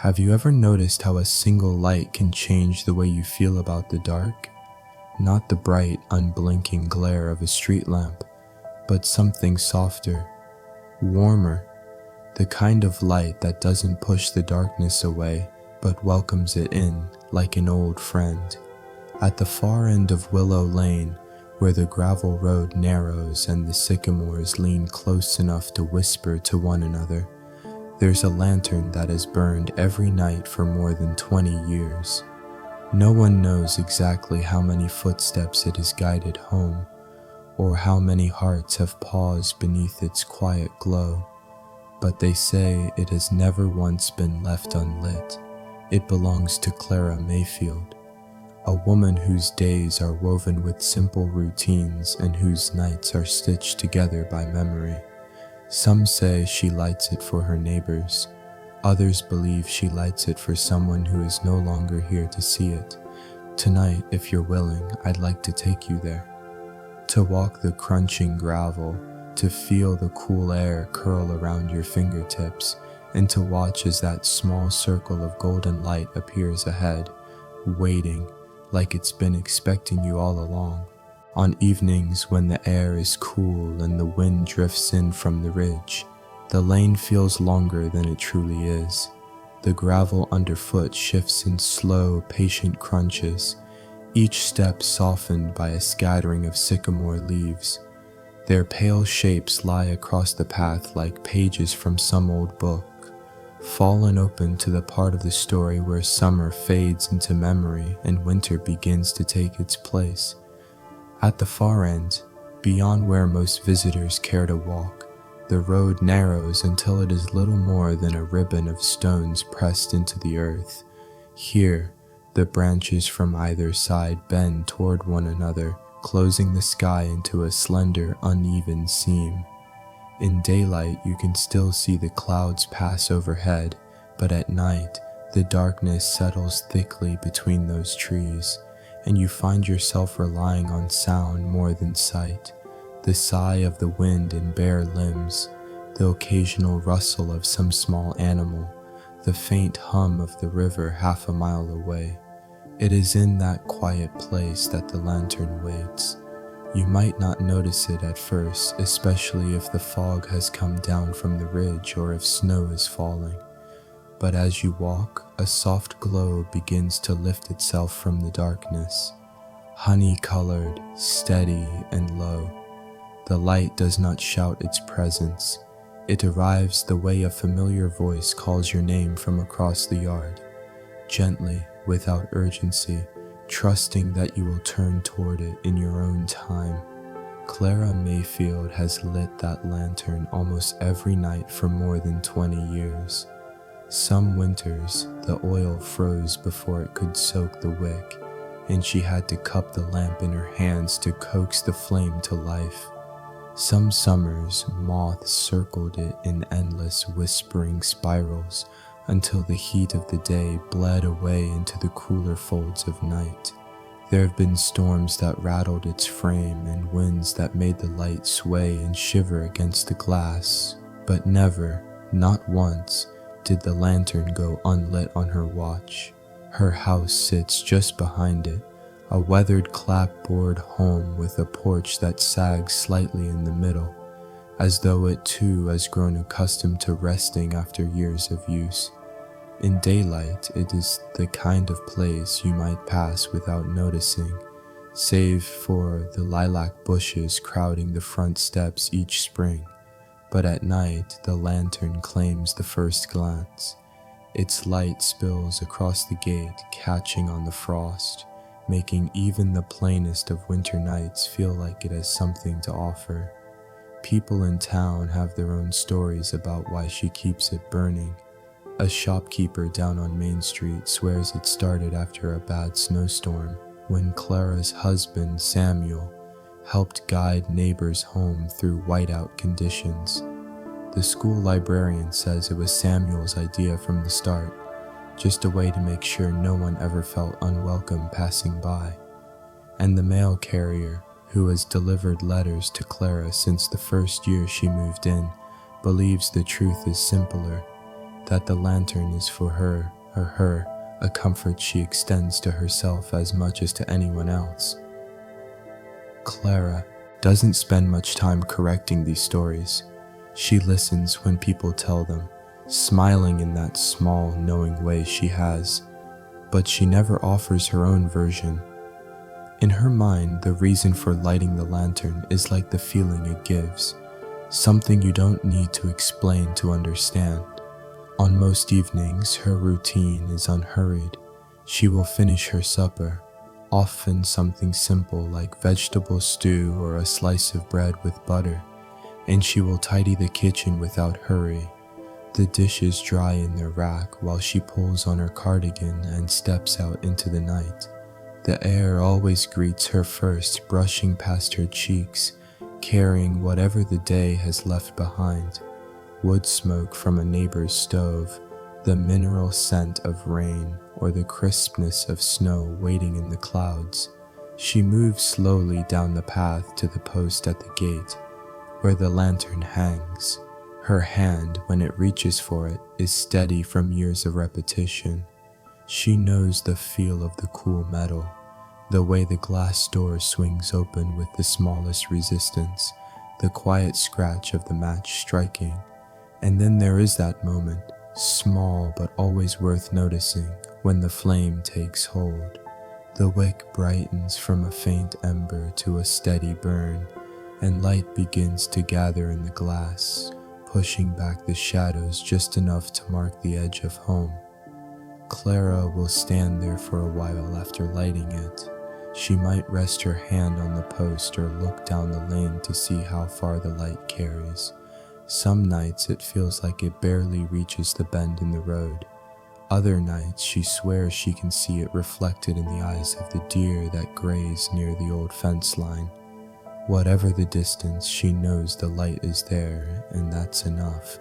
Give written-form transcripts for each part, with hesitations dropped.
Have you ever noticed how a single light can change the way you feel about the dark? Not the bright, unblinking glare of a street lamp, but something softer, warmer, the kind of light that doesn't push the darkness away, but welcomes it in like an old friend. At the far end of Willow Lane, where the gravel road narrows and the sycamores lean close enough to whisper to one another, there's a lantern that has burned every night for more than 20 years. No one knows exactly how many footsteps it has guided home, or how many hearts have paused beneath its quiet glow, but they say it has never once been left unlit. It belongs to Clara Mayfield, a woman whose days are woven with simple routines and whose nights are stitched together by memory. Some say she lights it for her neighbors. Others believe she lights it for someone who is no longer here to see it. Tonight, if you're willing, I'd like to take you there. To walk the crunching gravel, to feel the cool air curl around your fingertips, and to watch as that small circle of golden light appears ahead, waiting like it's been expecting you all along. On evenings when the air is cool and the wind drifts in from the ridge, the lane feels longer than it truly is. The gravel underfoot shifts in slow, patient crunches, each step softened by a scattering of sycamore leaves. Their pale shapes lie across the path like pages from some old book, fallen open to the part of the story where summer fades into memory and winter begins to take its place. At the far end, beyond where most visitors care to walk, the road narrows until it is little more than a ribbon of stones pressed into the earth. Here, the branches from either side bend toward one another, closing the sky into a slender, uneven seam. In daylight, you can still see the clouds pass overhead, but at night, the darkness settles thickly between those trees, and you find yourself relying on sound more than sight. The sigh of the wind in bare limbs, the occasional rustle of some small animal, the faint hum of the river half a mile away. It is in that quiet place that the lantern waits. You might not notice it at first, especially if the fog has come down from the ridge or if snow is falling. But as you walk, a soft glow begins to lift itself from the darkness, honey-colored, steady, and low. The light does not shout its presence. It arrives the way a familiar voice calls your name from across the yard, gently, without urgency, trusting that you will turn toward it in your own time. Clara Mayfield has lit that lantern almost every night for more than 20 years. Some winters, the oil froze before it could soak the wick, and she had to cup the lamp in her hands to coax the flame to life. Some summers, moths circled it in endless whispering spirals until the heat of the day bled away into the cooler folds of night. There have been storms that rattled its frame and winds that made the light sway and shiver against the glass, but never, not once, did the lantern go unlit on her watch. Her house sits just behind it, a weathered clapboard home with a porch that sags slightly in the middle, as though it too has grown accustomed to resting after years of use. In daylight, it is the kind of place you might pass without noticing, save for the lilac bushes crowding the front steps each spring. But at night, the lantern claims the first glance. Its light spills across the gate, catching on the frost, making even the plainest of winter nights feel like it has something to offer. People in town have their own stories about why she keeps it burning. A shopkeeper down on Main Street swears it started after a bad snowstorm, when Clara's husband, Samuel, helped guide neighbors home through whiteout conditions. The school librarian says it was Samuel's idea from the start, just a way to make sure no one ever felt unwelcome passing by. And the mail carrier, who has delivered letters to Clara since the first year she moved in, believes the truth is simpler. that the lantern is for her, a comfort she extends to herself as much as to anyone else. Clara doesn't spend much time correcting these stories. She listens when people tell them, smiling in that small, knowing way she has, but she never offers her own version. In her mind, the reason for lighting the lantern is like the feeling it gives, something you don't need to explain to understand. On most evenings, her routine is unhurried. She will finish her supper, often something simple like vegetable stew or a slice of bread with butter, and she will tidy the kitchen without hurry. The dishes dry in their rack while she pulls on her cardigan and steps out into the night. The air always greets her first, brushing past her cheeks, carrying whatever the day has left behind. Wood smoke from a neighbor's stove, the mineral scent of rain, or the crispness of snow waiting in the clouds. She moves slowly down the path to the post at the gate, where the lantern hangs. Her hand, when it reaches for it, is steady from years of repetition. She knows the feel of the cool metal, the way the glass door swings open with the smallest resistance, the quiet scratch of the match striking. And then there is that moment, small but always worth noticing, when the flame takes hold. The wick brightens from a faint ember to a steady burn, and light begins to gather in the glass, pushing back the shadows just enough to mark the edge of home. Clara will stand there for a while after lighting it. She might rest her hand on the post or look down the lane to see how far the light carries. Some nights it feels like it barely reaches the bend in the road. Other nights she swears she can see it reflected in the eyes of the deer that graze near the old fence line. Whatever the distance, she knows the light is there, and that's enough.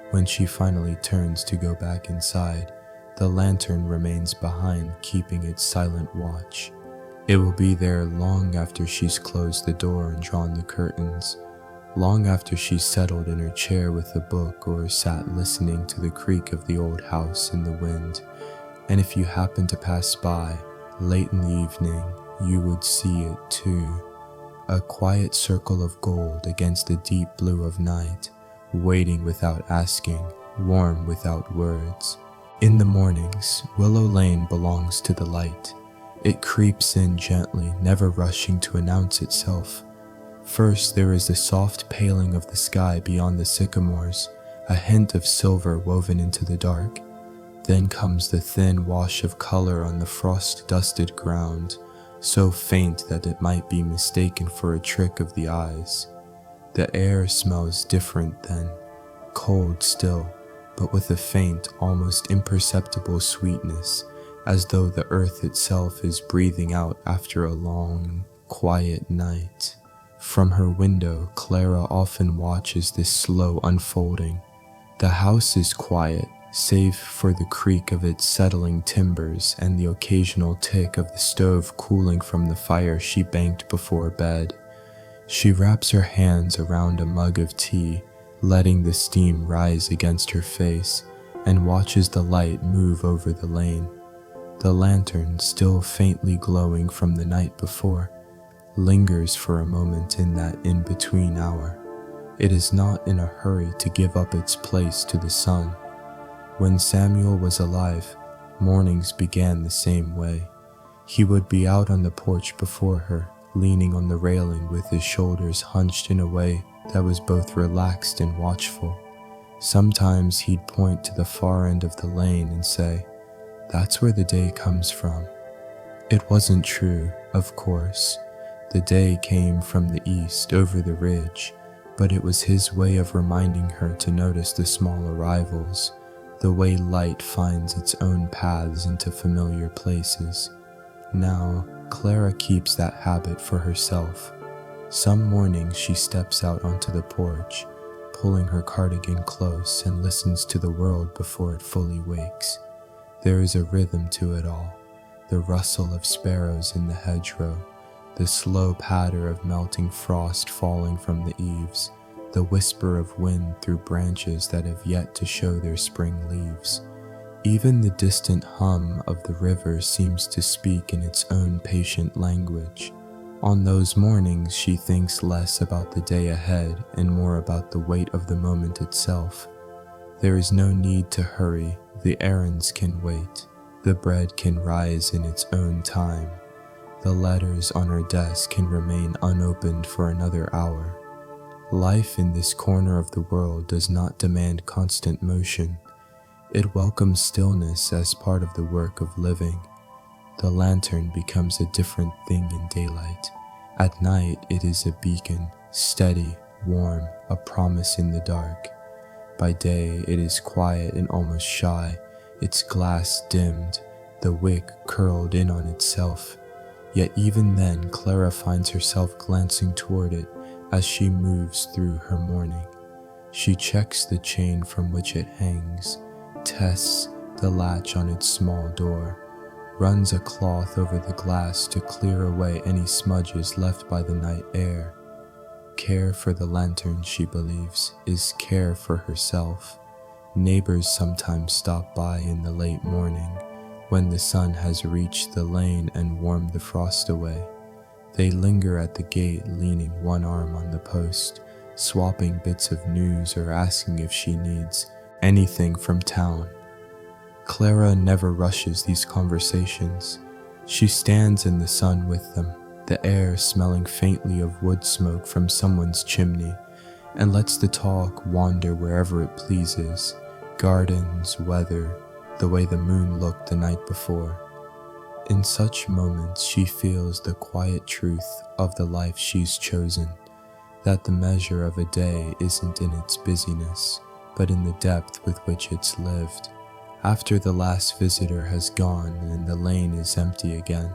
When she finally turns to go back inside, the lantern remains behind, keeping its silent watch. It will be there long after she's closed the door and drawn the curtains, long after she's settled in her chair with a book or sat listening to the creak of the old house in the wind. And if you happen to pass by, late in the evening, you would see it too. A quiet circle of gold against the deep blue of night, waiting without asking, warm without words. In the mornings, Willow Lane belongs to the light. It creeps in gently, never rushing to announce itself. First, there is the soft paling of the sky beyond the sycamores, a hint of silver woven into the dark. Then comes the thin wash of color on the frost-dusted ground, so faint that it might be mistaken for a trick of the eyes. The air smells different then, cold still, but with a faint, almost imperceptible sweetness, as though the earth itself is breathing out after a long, quiet night. From her window, Clara often watches this slow unfolding. The house is quiet, save for the creak of its settling timbers and the occasional tick of the stove cooling from the fire she banked before bed. She wraps her hands around a mug of tea, letting the steam rise against her face, and watches the light move over the lane. The lantern, still faintly glowing from the night before, lingers for a moment in that in-between hour. It is not in a hurry to give up its place to the sun. When Samuel was alive, mornings began the same way. He would be out on the porch before her, leaning on the railing with his shoulders hunched in a way that was both relaxed and watchful. Sometimes he'd point to the far end of the lane and say, "That's where the day comes from." It wasn't true, of course. The day came from the east over the ridge, but it was his way of reminding her to notice the small arrivals, the way light finds its own paths into familiar places. Now, Clara keeps that habit for herself. Some mornings she steps out onto the porch, pulling her cardigan close, and listens to the world before it fully wakes. There is a rhythm to it all, the rustle of sparrows in the hedgerow, the slow patter of melting frost falling from the eaves, the whisper of wind through branches that have yet to show their spring leaves. Even the distant hum of the river seems to speak in its own patient language. On those mornings, she thinks less about the day ahead and more about the weight of the moment itself. There is no need to hurry, the errands can wait, the bread can rise in its own time. The letters on her desk can remain unopened for another hour. Life in this corner of the world does not demand constant motion. It welcomes stillness as part of the work of living. The lantern becomes a different thing in daylight. At night, it is a beacon, steady, warm, a promise in the dark. By day, it is quiet and almost shy, its glass dimmed, the wick curled in on itself. Yet even then, Clara finds herself glancing toward it as she moves through her morning. She checks the chain from which it hangs, tests the latch on its small door, runs a cloth over the glass to clear away any smudges left by the night air. Care for the lantern, she believes, is care for herself. Neighbors sometimes stop by in the late morning, when the sun has reached the lane and warmed the frost away. They linger at the gate, leaning one arm on the post, swapping bits of news or asking if she needs anything from town. Clara never rushes these conversations. She stands in the sun with them, the air smelling faintly of wood smoke from someone's chimney, and lets the talk wander wherever it pleases, gardens, weather, the way the moon looked the night before. In such moments, she feels the quiet truth of the life she's chosen, that the measure of a day isn't in its busyness, but in the depth with which it's lived. After the last visitor has gone and the lane is empty again,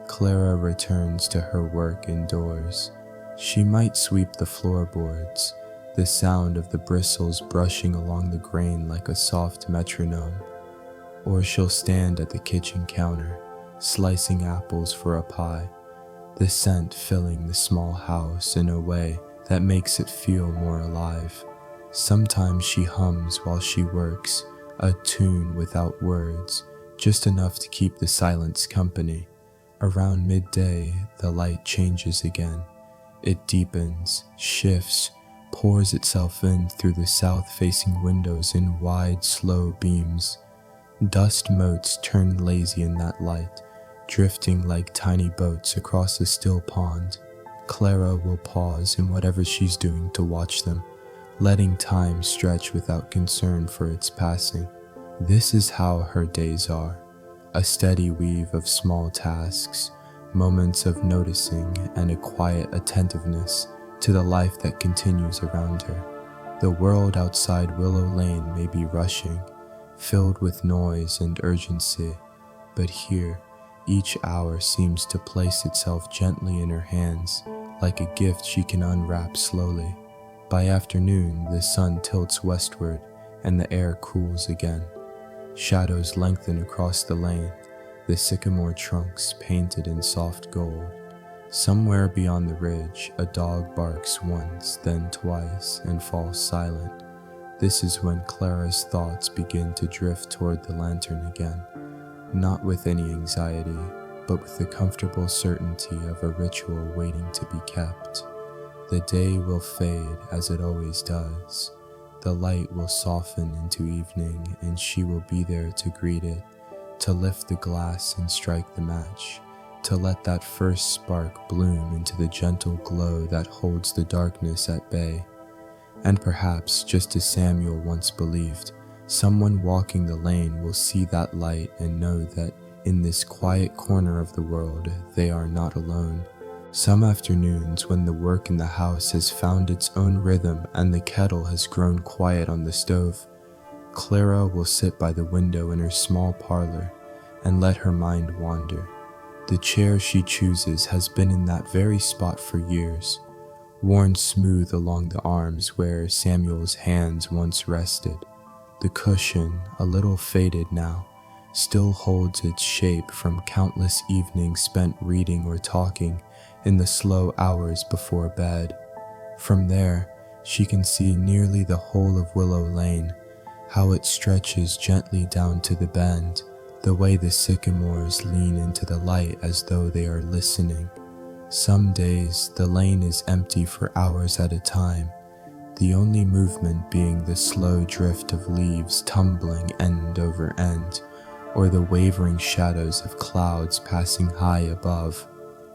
Clara returns to her work indoors. She might sweep the floorboards, the sound of the bristles brushing along the grain like a soft metronome. Or she'll stand at the kitchen counter, slicing apples for a pie, the scent filling the small house in a way that makes it feel more alive. Sometimes she hums while she works, a tune without words, just enough to keep the silence company. Around midday, the light changes again. It deepens, shifts, pours itself in through the south-facing windows in wide, slow beams. Dust motes turn lazy in that light, drifting like tiny boats across a still pond. Clara will pause in whatever she's doing to watch them, letting time stretch without concern for its passing. This is how her days are, a steady weave of small tasks, moments of noticing, and a quiet attentiveness to the life that continues around her. The world outside Willow Lane may be rushing, filled with noise and urgency, but here, each hour seems to place itself gently in her hands, like a gift she can unwrap slowly. By afternoon, the sun tilts westward, and the air cools again. Shadows lengthen across the lane, the sycamore trunks painted in soft gold. Somewhere beyond the ridge, a dog barks once, then twice, and falls silent. This is when Clara's thoughts begin to drift toward the lantern again, not with any anxiety, but with the comfortable certainty of a ritual waiting to be kept. The day will fade as it always does. The light will soften into evening, and she will be there to greet it, to lift the glass and strike the match, to let that first spark bloom into the gentle glow that holds the darkness at bay. And perhaps, just as Samuel once believed, someone walking the lane will see that light and know that in this quiet corner of the world, they are not alone. Some afternoons, when the work in the house has found its own rhythm and the kettle has grown quiet on the stove, Clara will sit by the window in her small parlor and let her mind wander. The chair she chooses has been in that very spot for years, worn smooth along the arms where Samuel's hands once rested. The cushion, a little faded now, still holds its shape from countless evenings spent reading or talking in the slow hours before bed. From there, She can see nearly the whole of Willow Lane, how it stretches gently down to the bend, the way the sycamores lean into the light as though they are listening. Some days the lane is empty for hours at a time, the only movement being the slow drift of leaves tumbling end over end, or the wavering shadows of clouds passing high above.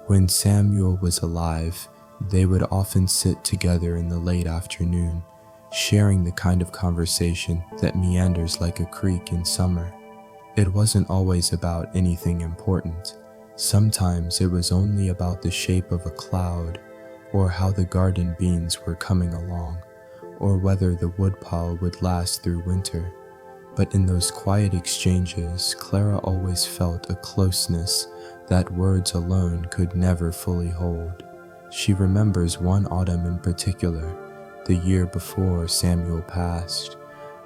When Samuel was alive, they would often sit together in the late afternoon, sharing the kind of conversation that meanders like a creek in summer. It wasn't always about anything important. Sometimes it was only about the shape of a cloud, or how the garden beans were coming along, or whether the woodpile would last through winter. But in those quiet exchanges, Clara always felt a closeness that words alone could never fully hold. She remembers one autumn in particular, the year before Samuel passed.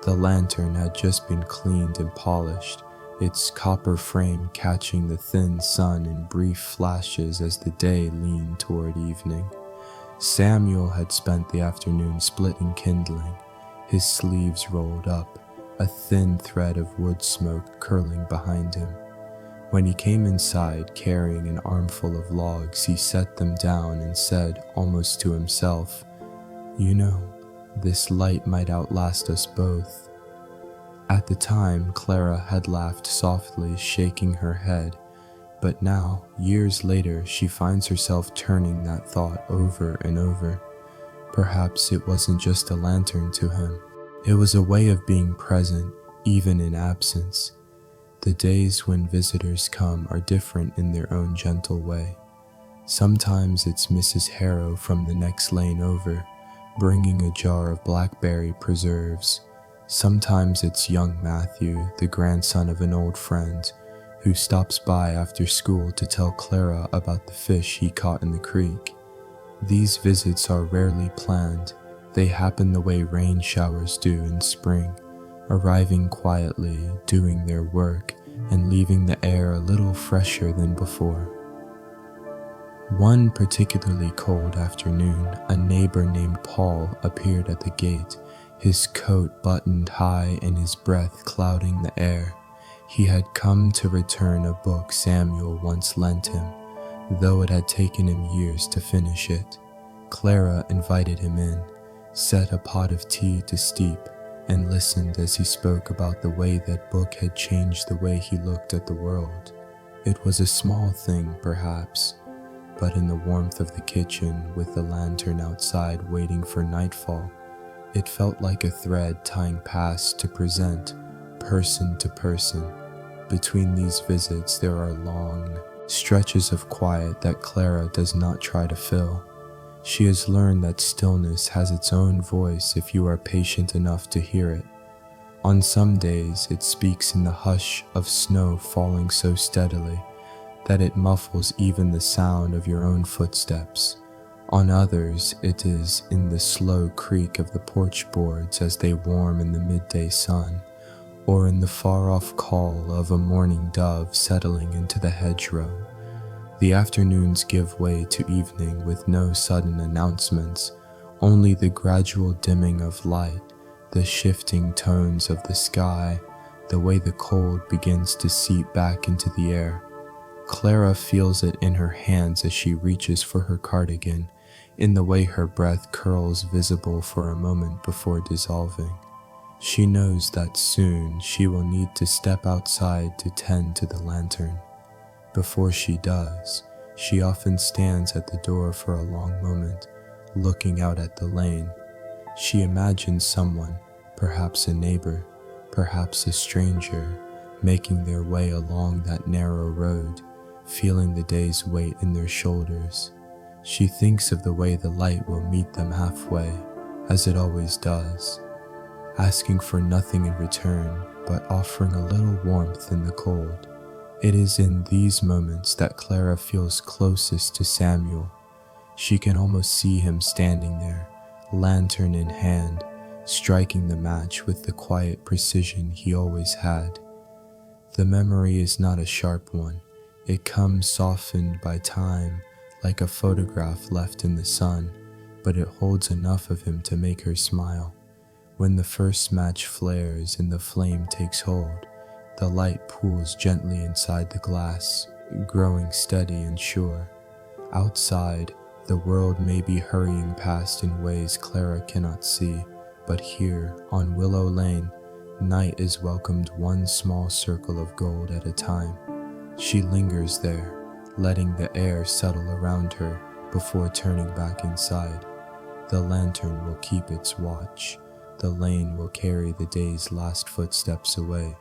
The lantern had just been cleaned and polished, its copper frame catching the thin sun in brief flashes as the day leaned toward evening. Samuel had spent the afternoon splitting kindling, his sleeves rolled up, a thin thread of wood smoke curling behind him. When he came inside carrying an armful of logs, he set them down and said, almost to himself, "You know, this light might outlast us both." At the time, Clara had laughed softly, shaking her head, but now, years later, she finds herself turning that thought over and over. Perhaps it wasn't just a lantern to him. It was a way of being present, even in absence. The days when visitors come are different in their own gentle way. Sometimes it's Mrs. Harrow from the next lane over, bringing a jar of blackberry preserves. Sometimes it's young Matthew, the grandson of an old friend, who stops by after school to tell Clara about the fish he caught in the creek. These visits are rarely planned. They happen the way rain showers do in spring, arriving quietly, doing their work, and leaving the air a little fresher than before. One particularly cold afternoon, a neighbor named Paul appeared at the gate, his coat buttoned high and his breath clouding the air. He had come to return a book Samuel once lent him, though it had taken him years to finish it. Clara invited him in, set a pot of tea to steep, and listened as he spoke about the way that book had changed the way he looked at the world. It was a small thing, perhaps, but in the warmth of the kitchen, with the lantern outside waiting for nightfall, it felt like a thread tying past to present, person to person. Between these visits there are long stretches of quiet that Clara does not try to fill. She has learned that stillness has its own voice if you are patient enough to hear it. On some days it speaks in the hush of snow falling so steadily that it muffles even the sound of your own footsteps. On others it is in the slow creak of the porch boards as they warm in the midday sun, or in the far-off call of a morning dove settling into the hedgerow. The afternoons give way to evening with no sudden announcements, only the gradual dimming of light, the shifting tones of the sky, the way the cold begins to seep back into the air. Clara feels it in her hands as she reaches for her cardigan, in the way her breath curls visible for a moment before dissolving. She knows that soon she will need to step outside to tend to the lantern. Before she does, she often stands at the door for a long moment, looking out at the lane. She imagines someone, perhaps a neighbor, perhaps a stranger, making their way along that narrow road, feeling the day's weight in their shoulders. She thinks of the way the light will meet them halfway, as it always does, asking for nothing in return, but offering a little warmth in the cold. It is in these moments that Clara feels closest to Samuel. She can almost see him standing there, lantern in hand, striking the match with the quiet precision he always had. The memory is not a sharp one. It comes softened by time, like a photograph left in the sun, but it holds enough of him to make her smile. When the first match flares and the flame takes hold, the light pools gently inside the glass, growing steady and sure. Outside, the world may be hurrying past in ways Clara cannot see, but here, on Willow Lane, night is welcomed one small circle of gold at a time. She lingers there, letting the air settle around her before turning back inside. The lantern will keep its watch. The lane will carry the day's last footsteps away,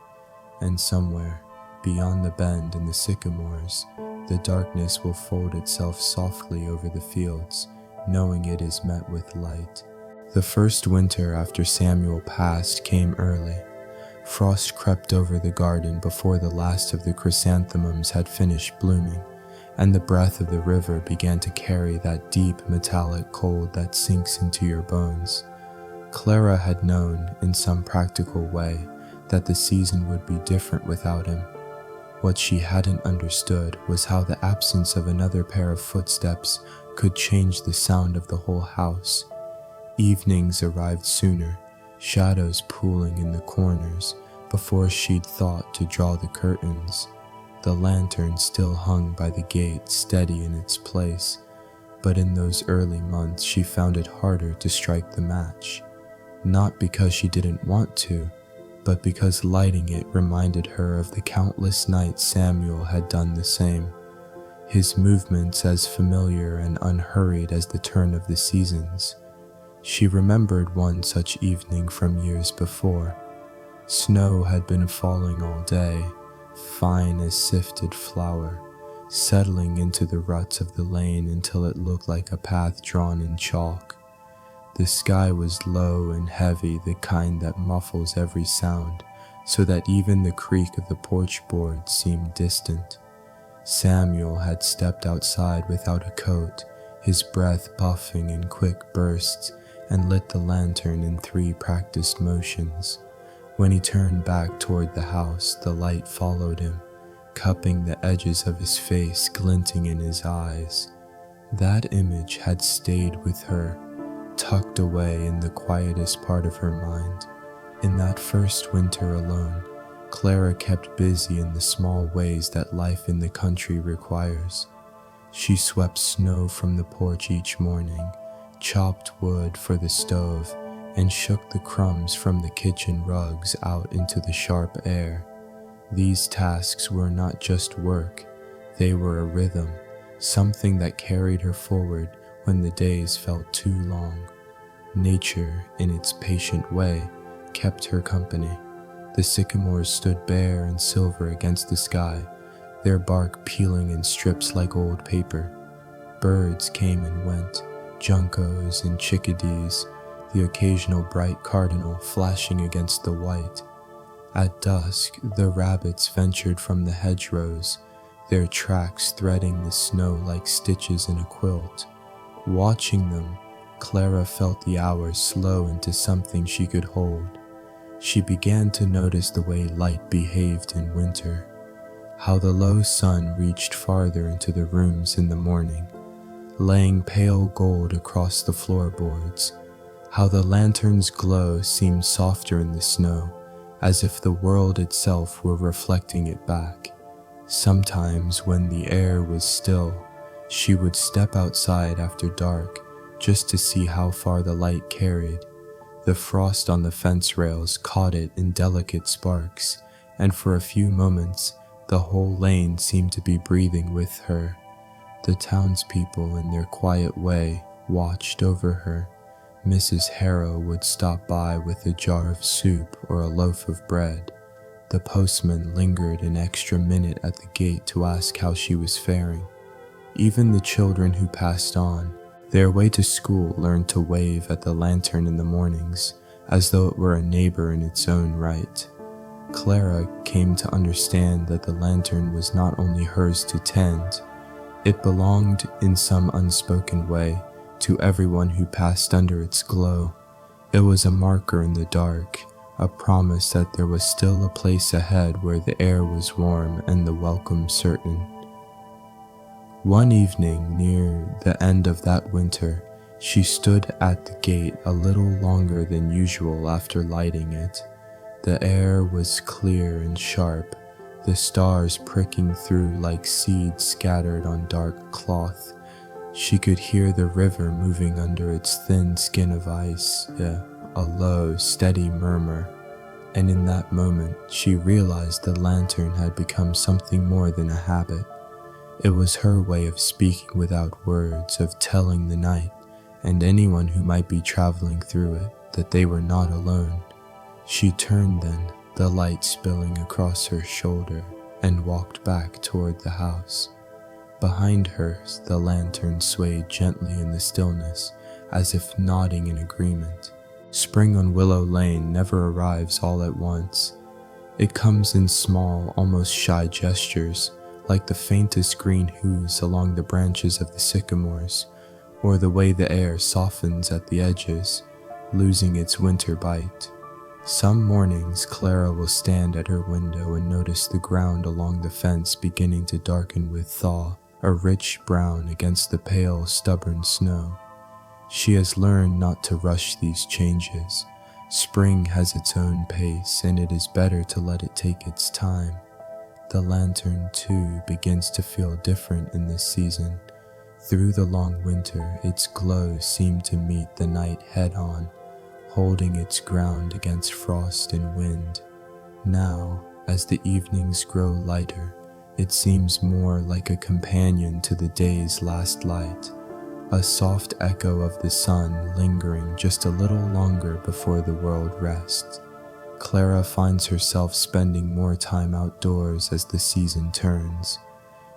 and somewhere, beyond the bend in the sycamores, the darkness will fold itself softly over the fields, knowing it is met with light. The first winter after Samuel passed came early. Frost crept over the garden before the last of the chrysanthemums had finished blooming, and the breath of the river began to carry that deep metallic cold that sinks into your bones. Clara had known, in some practical way, that the season would be different without him. What she hadn't understood was how the absence of another pair of footsteps could change the sound of the whole house. Evenings arrived sooner, shadows pooling in the corners, before she'd thought to draw the curtains. The lantern still hung by the gate, steady in its place, but in those early months she found it harder to strike the match. Not because she didn't want to, but because lighting it reminded her of the countless nights Samuel had done the same, his movements as familiar and unhurried as the turn of the seasons. She remembered one such evening from years before. Snow had been falling all day, fine as sifted flour, settling into the ruts of the lane until it looked like a path drawn in chalk. The sky was low and heavy, the kind that muffles every sound, so that even the creak of the porch board seemed distant. Samuel had stepped outside without a coat, his breath puffing in quick bursts, and lit the lantern in 3 practiced motions. When he turned back toward the house, the light followed him, cupping the edges of his face, glinting in his eyes. That image had stayed with her, tucked away in the quietest part of her mind. In that first winter alone, Clara kept busy in the small ways that life in the country requires. She swept snow from the porch each morning, chopped wood for the stove, and shook the crumbs from the kitchen rugs out into the sharp air. These tasks were not just work, they were a rhythm, something that carried her forward when the days felt too long. Nature, in its patient way, kept her company. The sycamores stood bare and silver against the sky, their bark peeling in strips like old paper. Birds came and went, juncos and chickadees, the occasional bright cardinal flashing against the white. At dusk, the rabbits ventured from the hedgerows, their tracks threading the snow like stitches in a quilt. Watching them, Clara felt the hours slow into something she could hold. She began to notice the way light behaved in winter, how the low sun reached farther into the rooms in the morning, laying pale gold across the floorboards, how the lantern's glow seemed softer in the snow, as if the world itself were reflecting it back. Sometimes, when the air was still, she would step outside after dark just to see how far the light carried. The frost on the fence rails caught it in delicate sparks, and for a few moments, the whole lane seemed to be breathing with her. The townspeople, in their quiet way, watched over her. Mrs. Harrow would stop by with a jar of soup or a loaf of bread. The postman lingered an extra minute at the gate to ask how she was faring. Even the children who passed on, their way to school, learned to wave at the lantern in the mornings, as though it were a neighbor in its own right. Clara came to understand that the lantern was not only hers to tend, it belonged, in some unspoken way, to everyone who passed under its glow. It was a marker in the dark, a promise that there was still a place ahead where the air was warm and the welcome certain. One evening near the end of that winter, She stood at the gate a little longer than usual after lighting it. The air was clear and sharp, the stars pricking through like seeds scattered on dark cloth. She could hear the river moving under its thin skin of ice, a low, steady murmur. And in that moment, she realized the lantern had become something more than a habit. It was her way of speaking without words, of telling the night, and anyone who might be traveling through it, that they were not alone. She turned then, the light spilling across her shoulder, and walked back toward the house. Behind her, the lantern swayed gently in the stillness, as if nodding in agreement. Spring on Willow Lane never arrives all at once. It comes in small, almost shy gestures, like the faintest green hues along the branches of the sycamores, or the way the air softens at the edges, losing its winter bite. Some mornings Clara will stand at her window and notice the ground along the fence beginning to darken with thaw, a rich brown against the pale, stubborn snow. She has learned not to rush these changes. Spring has its own pace, and it is better to let it take its time. The lantern, too, begins to feel different in this season. Through the long winter, its glow seemed to meet the night head-on, holding its ground against frost and wind. Now, as the evenings grow lighter, it seems more like a companion to the day's last light, a soft echo of the sun lingering just a little longer before the world rests. Clara finds herself spending more time outdoors as the season turns.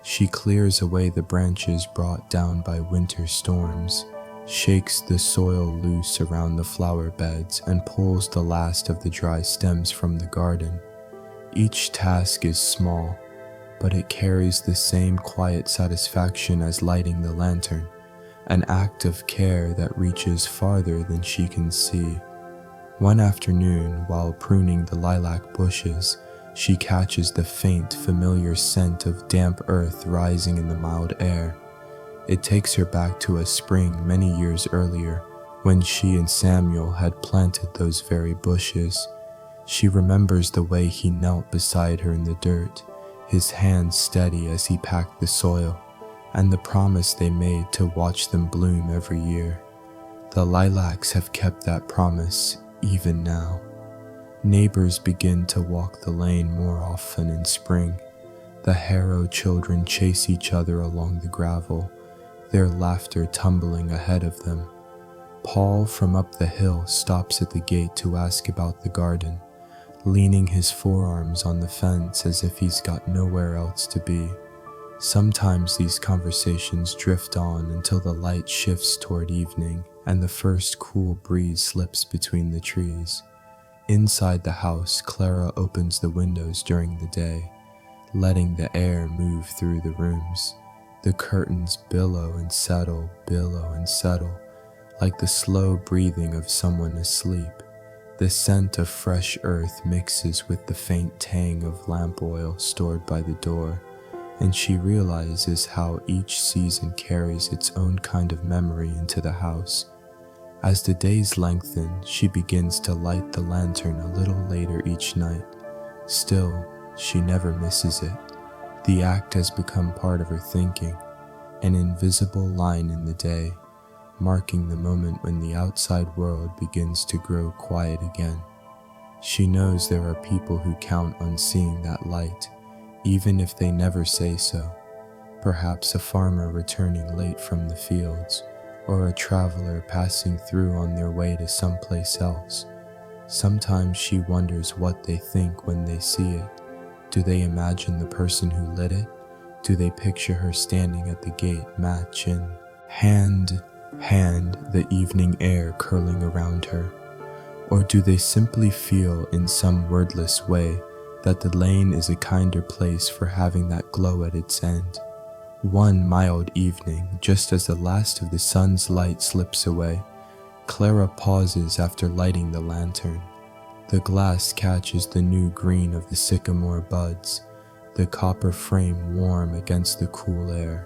She clears away the branches brought down by winter storms, shakes the soil loose around the flower beds, and pulls the last of the dry stems from the garden. Each task is small, but it carries the same quiet satisfaction as lighting the lantern, an act of care that reaches farther than she can see. One afternoon, while pruning the lilac bushes, she catches the faint, familiar scent of damp earth rising in the mild air. It takes her back to a spring many years earlier, when she and Samuel had planted those very bushes. She remembers the way he knelt beside her in the dirt, his hands steady as he packed the soil, and the promise they made to watch them bloom every year. The lilacs have kept that promise, even now. Neighbors begin to walk the lane more often in spring. The Harrow children chase each other along the gravel, their laughter tumbling ahead of them. Paul from up the hill stops at the gate to ask about the garden, leaning his forearms on the fence as if he's got nowhere else to be. Sometimes these conversations drift on until the light shifts toward evening and the first cool breeze slips between the trees. Inside the house, Clara opens the windows during the day, letting the air move through the rooms. The curtains billow and settle, like the slow breathing of someone asleep. The scent of fresh earth mixes with the faint tang of lamp oil stored by the door, and she realizes how each season carries its own kind of memory into the house. As the days lengthen, she begins to light the lantern a little later each night. Still, she never misses it. The act has become part of her thinking, an invisible line in the day, marking the moment when the outside world begins to grow quiet again. She knows there are people who count on seeing that light, even if they never say so. Perhaps a farmer returning late from the fields, or a traveler passing through on their way to someplace else. Sometimes she wonders what they think when they see it. Do they imagine the person who lit it? Do they picture her standing at the gate, match in hand, the evening air curling around her? Or do they simply feel in some wordless way that the lane is a kinder place for having that glow at its end? One mild evening, just as the last of the sun's light slips away, Clara pauses after lighting the lantern. The glass catches the new green of the sycamore buds, the copper frame warm against the cool air.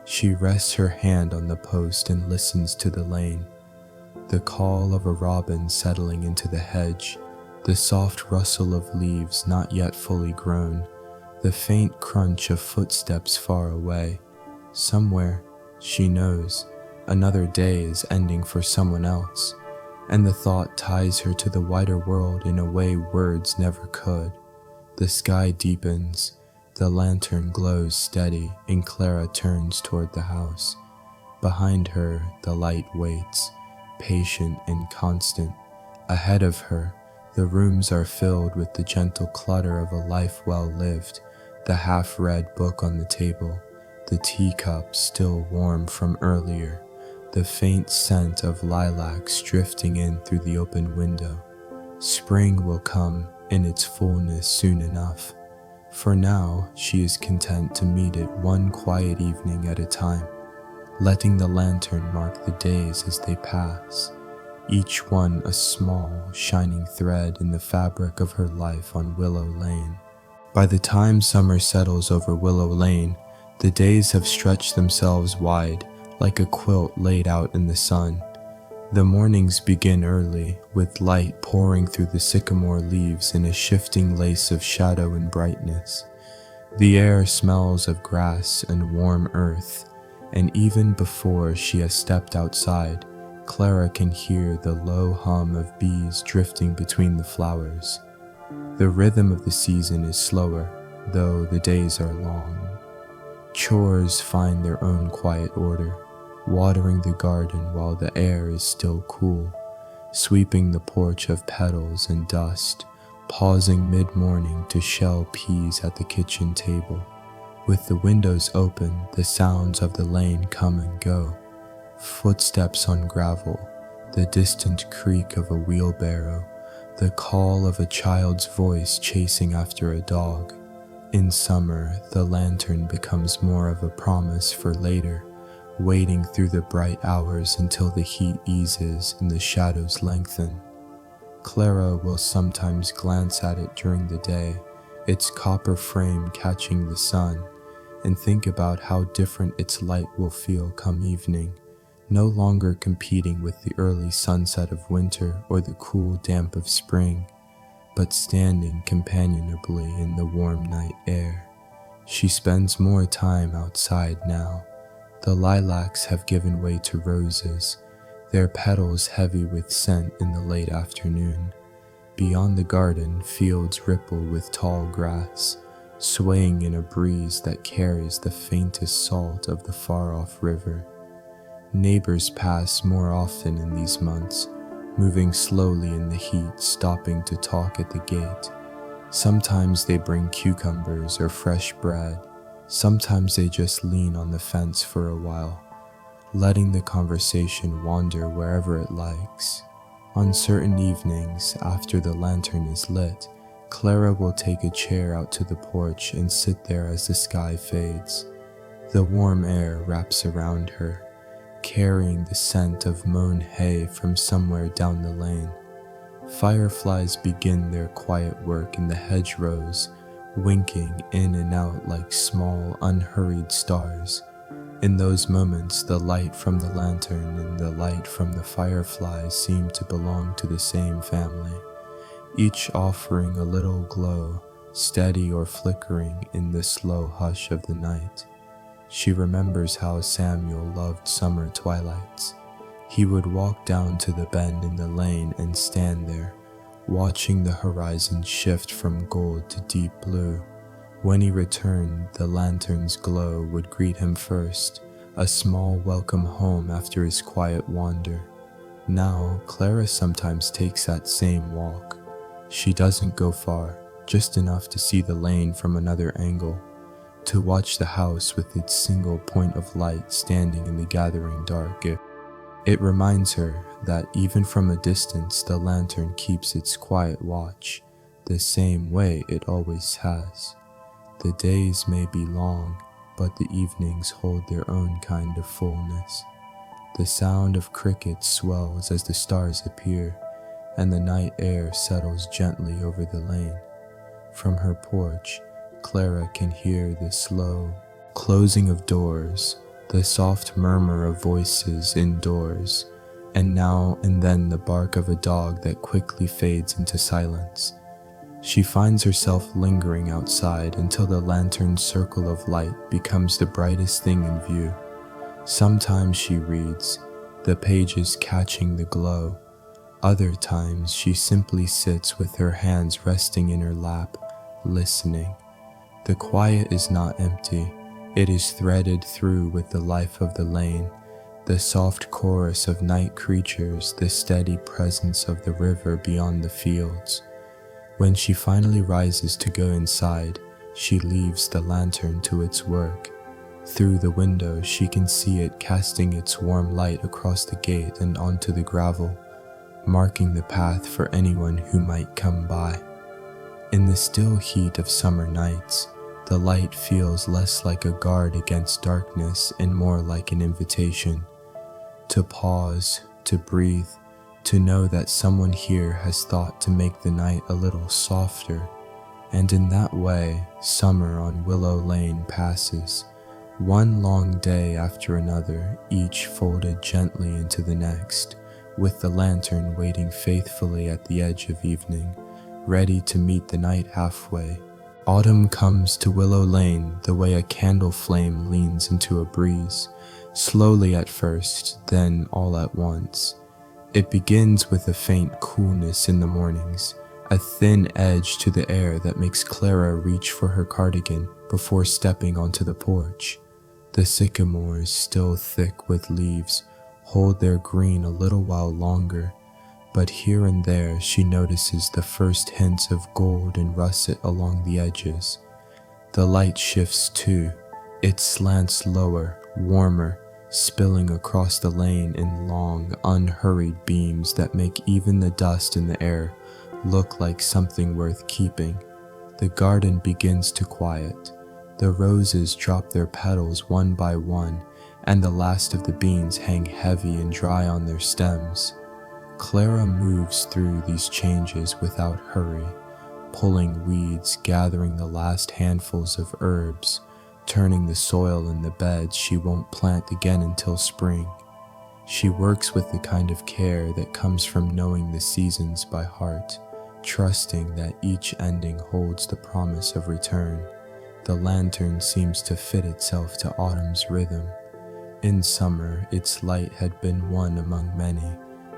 She rests her hand on the post and listens to the lane. The call of a robin settling into the hedge, the soft rustle of leaves not yet fully grown, the faint crunch of footsteps far away. Somewhere, she knows, another day is ending for someone else, and the thought ties her to the wider world in a way words never could. The sky deepens, the lantern glows steady, and Clara turns toward the house. Behind her, the light waits, patient and constant. Ahead of her, the rooms are filled with the gentle clutter of a life well lived, the half-read book on the table, the teacup still warm from earlier, the faint scent of lilacs drifting in through the open window. Spring will come in its fullness soon enough. For now, she is content to meet it one quiet evening at a time, letting the lantern mark the days as they pass, each one a small, shining thread in the fabric of her life on Willow Lane. By the time summer settles over Willow Lane, the days have stretched themselves wide, like a quilt laid out in the sun. The mornings begin early, with light pouring through the sycamore leaves in a shifting lace of shadow and brightness. The air smells of grass and warm earth, and even before she has stepped outside, Clara can hear the low hum of bees drifting between the flowers. The rhythm of the season is slower, though the days are long. Chores find their own quiet order, watering the garden while the air is still cool, sweeping the porch of petals and dust, pausing mid-morning to shell peas at the kitchen table. With the windows open, the sounds of the lane come and go. Footsteps on gravel, the distant creak of a wheelbarrow, the call of a child's voice chasing after a dog. In summer, the lantern becomes more of a promise for later, waiting through the bright hours until the heat eases and the shadows lengthen. Clara will sometimes glance at it during the day, its copper frame catching the sun, and think about how different its light will feel come evening, no longer competing with the early sunset of winter or the cool damp of spring, but standing companionably in the warm night air. She spends more time outside now. The lilacs have given way to roses, their petals heavy with scent in the late afternoon. Beyond the garden, fields ripple with tall grass, swaying in a breeze that carries the faintest salt of the far-off river. Neighbors pass more often in these months, moving slowly in the heat, stopping to talk at the gate. Sometimes they bring cucumbers or fresh bread. Sometimes they just lean on the fence for a while, letting the conversation wander wherever it likes. On certain evenings, after the lantern is lit, Clara will take a chair out to the porch and sit there as the sky fades. The warm air wraps around her, carrying the scent of mown hay from somewhere down the lane. Fireflies begin their quiet work in the hedgerows, winking in and out like small, unhurried stars. In those moments, the light from the lantern and the light from the fireflies seem to belong to the same family, each offering a little glow, steady or flickering in the slow hush of the night. She remembers how Samuel loved summer twilights. He would walk down to the bend in the lane and stand there, watching the horizon shift from gold to deep blue. When he returned, the lantern's glow would greet him first, a small welcome home after his quiet wander. Now, Clara sometimes takes that same walk. She doesn't go far, just enough to see the lane from another angle, to watch the house with its single point of light standing in the gathering dark. It reminds her that even from a distance, the lantern keeps its quiet watch, the same way it always has. The days may be long, but the evenings hold their own kind of fullness. The sound of crickets swells as the stars appear, and the night air settles gently over the lane. From her porch, Clara can hear the slow closing of doors, the soft murmur of voices indoors, and now and then the bark of a dog that quickly fades into silence. She finds herself lingering outside until the lantern's circle of light becomes the brightest thing in view. Sometimes she reads, the pages catching the glow. Other times she simply sits with her hands resting in her lap, listening. The quiet is not empty. It is threaded through with the life of the lane, the soft chorus of night creatures, the steady presence of the river beyond the fields. When she finally rises to go inside, she leaves the lantern to its work. Through the window, she can see it casting its warm light across the gate and onto the gravel, marking the path for anyone who might come by. In the still heat of summer nights, the light feels less like a guard against darkness and more like an invitation to pause, to breathe, to know that someone here has thought to make the night a little softer. And in that way, summer on Willow Lane passes, one long day after another, each folded gently into the next, with the lantern waiting faithfully at the edge of evening, ready to meet the night halfway. Autumn comes to Willow Lane the way a candle flame leans into a breeze, slowly at first, then all at once. It begins with a faint coolness in the mornings, a thin edge to the air that makes Clara reach for her cardigan before stepping onto the porch. The sycamores, still thick with leaves, hold their green a little while longer, but here and there she notices the first hints of gold and russet along the edges. The light shifts too. It slants lower, warmer, spilling across the lane in long, unhurried beams that make even the dust in the air look like something worth keeping. The garden begins to quiet. The roses drop their petals one by one, and the last of the beans hang heavy and dry on their stems. Clara moves through these changes without hurry, pulling weeds, gathering the last handfuls of herbs, turning the soil in the beds she won't plant again until spring. She works with the kind of care that comes from knowing the seasons by heart, trusting that each ending holds the promise of return. The lantern seems to fit itself to autumn's rhythm. In summer, its light had been one among many,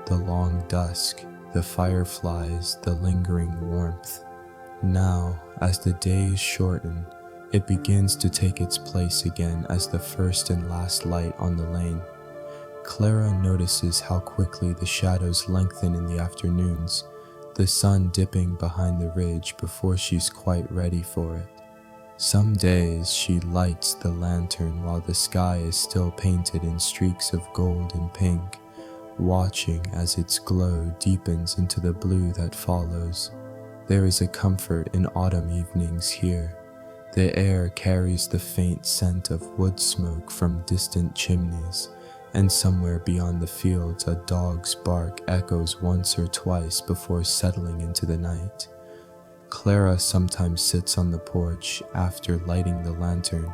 the long dusk, the fireflies, the lingering warmth. Now, as the days shorten, it begins to take its place again as the first and last light on the lane. Clara notices how quickly the shadows lengthen in the afternoons, the sun dipping behind the ridge before she's quite ready for it. Some days she lights the lantern while the sky is still painted in streaks of gold and pink, watching as its glow deepens into the blue that follows. There is a comfort in autumn evenings here. The air carries the faint scent of wood smoke from distant chimneys, and somewhere beyond the fields a dog's bark echoes once or twice before settling into the night. Clara sometimes sits on the porch after lighting the lantern,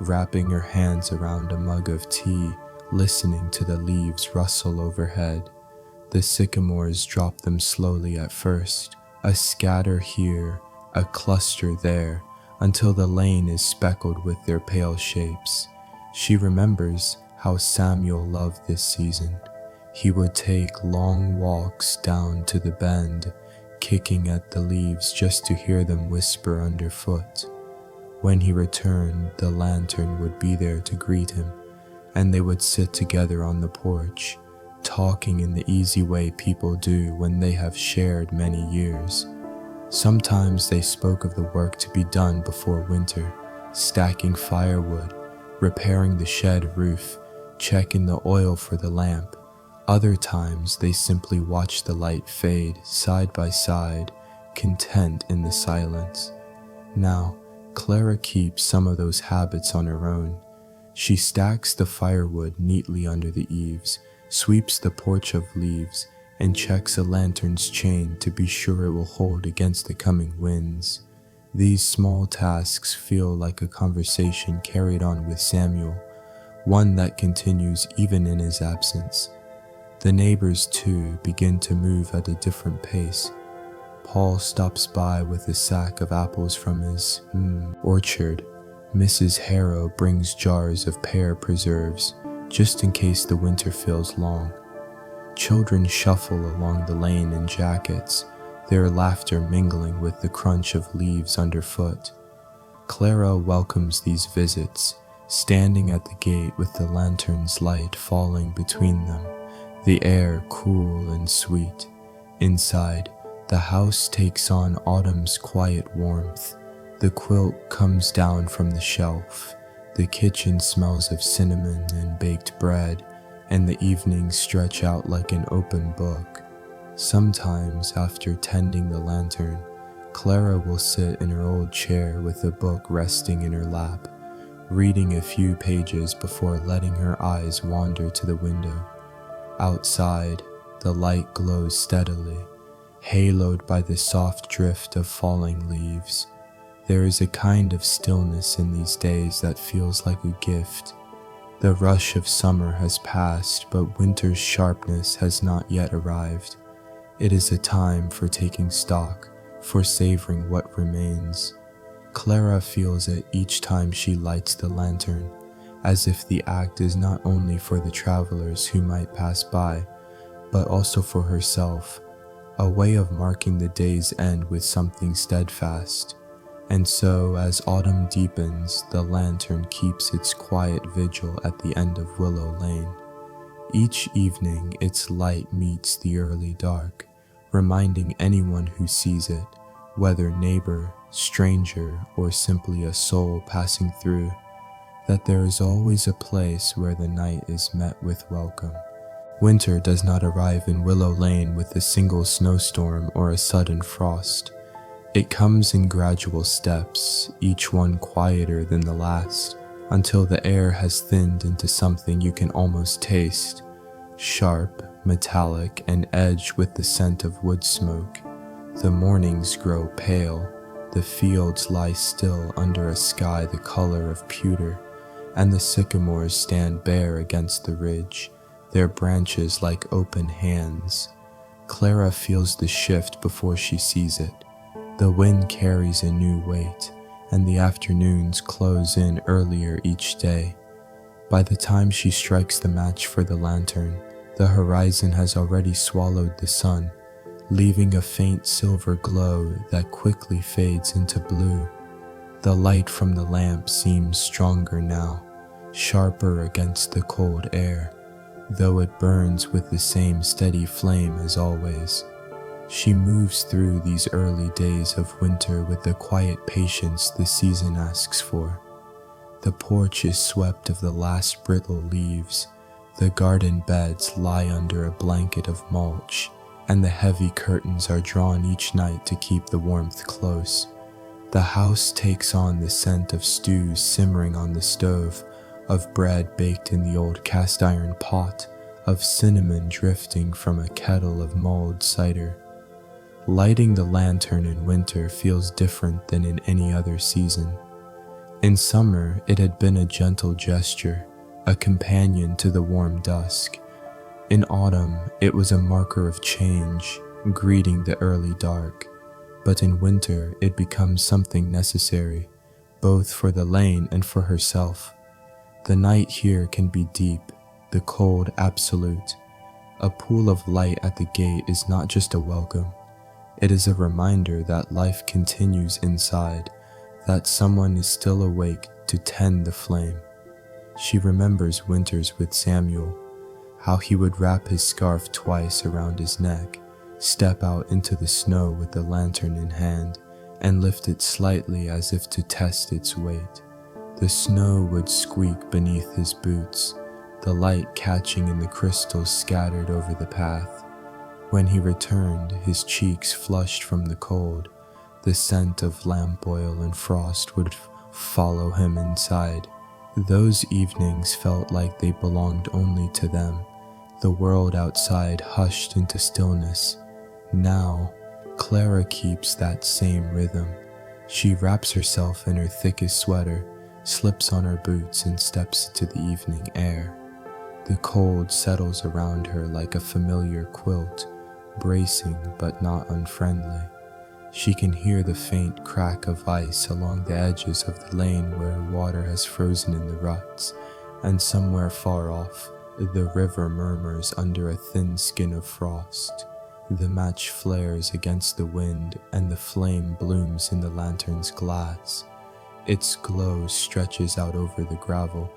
wrapping her hands around a mug of tea, listening to the leaves rustle overhead. The sycamores drop them slowly at first, a scatter here, a cluster there, until the lane is speckled with their pale shapes. She remembers how Samuel loved this season. He would take long walks down to the bend, kicking at the leaves just to hear them whisper underfoot. When he returned, the lantern would be there to greet him, and they would sit together on the porch, talking in the easy way people do when they have shared many years. Sometimes they spoke of the work to be done before winter, stacking firewood, repairing the shed roof, checking the oil for the lamp. Other times they simply watched the light fade side by side, content in the silence. Now, Clara keeps some of those habits on her own. She stacks the firewood neatly under the eaves, sweeps the porch of leaves, and checks a lantern's chain to be sure it will hold against the coming winds. These small tasks feel like a conversation carried on with Samuel, one that continues even in his absence. The neighbors, too, begin to move at a different pace. Paul stops by with a sack of apples from his orchard. Mrs. Harrow brings jars of pear preserves, just in case the winter feels long. Children shuffle along the lane in jackets, their laughter mingling with the crunch of leaves underfoot. Clara welcomes these visits, standing at the gate with the lantern's light falling between them, the air cool and sweet. Inside, the house takes on autumn's quiet warmth. The quilt comes down from the shelf. The kitchen smells of cinnamon and baked bread, and the evenings stretch out like an open book. Sometimes, after tending the lantern, Clara will sit in her old chair with a book resting in her lap, reading a few pages before letting her eyes wander to the window. Outside, the light glows steadily, haloed by the soft drift of falling leaves. There is a kind of stillness in these days that feels like a gift. The rush of summer has passed, but winter's sharpness has not yet arrived. It is a time for taking stock, for savoring what remains. Clara feels it each time she lights the lantern, as if the act is not only for the travelers who might pass by, but also for herself, a way of marking the day's end with something steadfast. And so, as autumn deepens, the lantern keeps its quiet vigil at the end of Willow Lane. Each evening, its light meets the early dark, reminding anyone who sees it, whether neighbor, stranger, or simply a soul passing through, that there is always a place where the night is met with welcome. Winter does not arrive in Willow Lane with a single snowstorm or a sudden frost. It comes in gradual steps, each one quieter than the last, until the air has thinned into something you can almost taste, sharp, metallic, and edged with the scent of wood smoke. The mornings grow pale, the fields lie still under a sky the color of pewter, and the sycamores stand bare against the ridge, their branches like open hands. Clara feels the shift before she sees it. The wind carries a new weight, and the afternoons close in earlier each day. By the time she strikes the match for the lantern, the horizon has already swallowed the sun, leaving a faint silver glow that quickly fades into blue. The light from the lamp seems stronger now, sharper against the cold air, though it burns with the same steady flame as always. She moves through these early days of winter with the quiet patience the season asks for. The porch is swept of the last brittle leaves, the garden beds lie under a blanket of mulch, and the heavy curtains are drawn each night to keep the warmth close. The house takes on the scent of stews simmering on the stove, of bread baked in the old cast-iron pot, of cinnamon drifting from a kettle of mulled cider. Lighting the lantern in winter feels different than in any other season. In summer, it had been a gentle gesture, a companion to the warm dusk. In autumn, it was a marker of change, greeting the early dark. But in winter, it becomes something necessary, both for the lane and for herself. The night here can be deep, the cold absolute. A pool of light at the gate is not just a welcome. It is a reminder that life continues inside, that someone is still awake to tend the flame. She remembers winters with Samuel, how he would wrap his scarf twice around his neck, step out into the snow with the lantern in hand, and lift it slightly as if to test its weight. The snow would squeak beneath his boots, the light catching in the crystals scattered over the path. When he returned, his cheeks flushed from the cold. The scent of lamp oil and frost would follow him inside. Those evenings felt like they belonged only to them. The world outside hushed into stillness. Now, Clara keeps that same rhythm. She wraps herself in her thickest sweater, slips on her boots and steps into the evening air. The cold settles around her like a familiar quilt, bracing but not unfriendly. She can hear the faint crack of ice along the edges of the lane where water has frozen in the ruts, and somewhere far off, the river murmurs under a thin skin of frost. The match flares against the wind, and the flame blooms in the lantern's glass. Its glow stretches out over the gravel,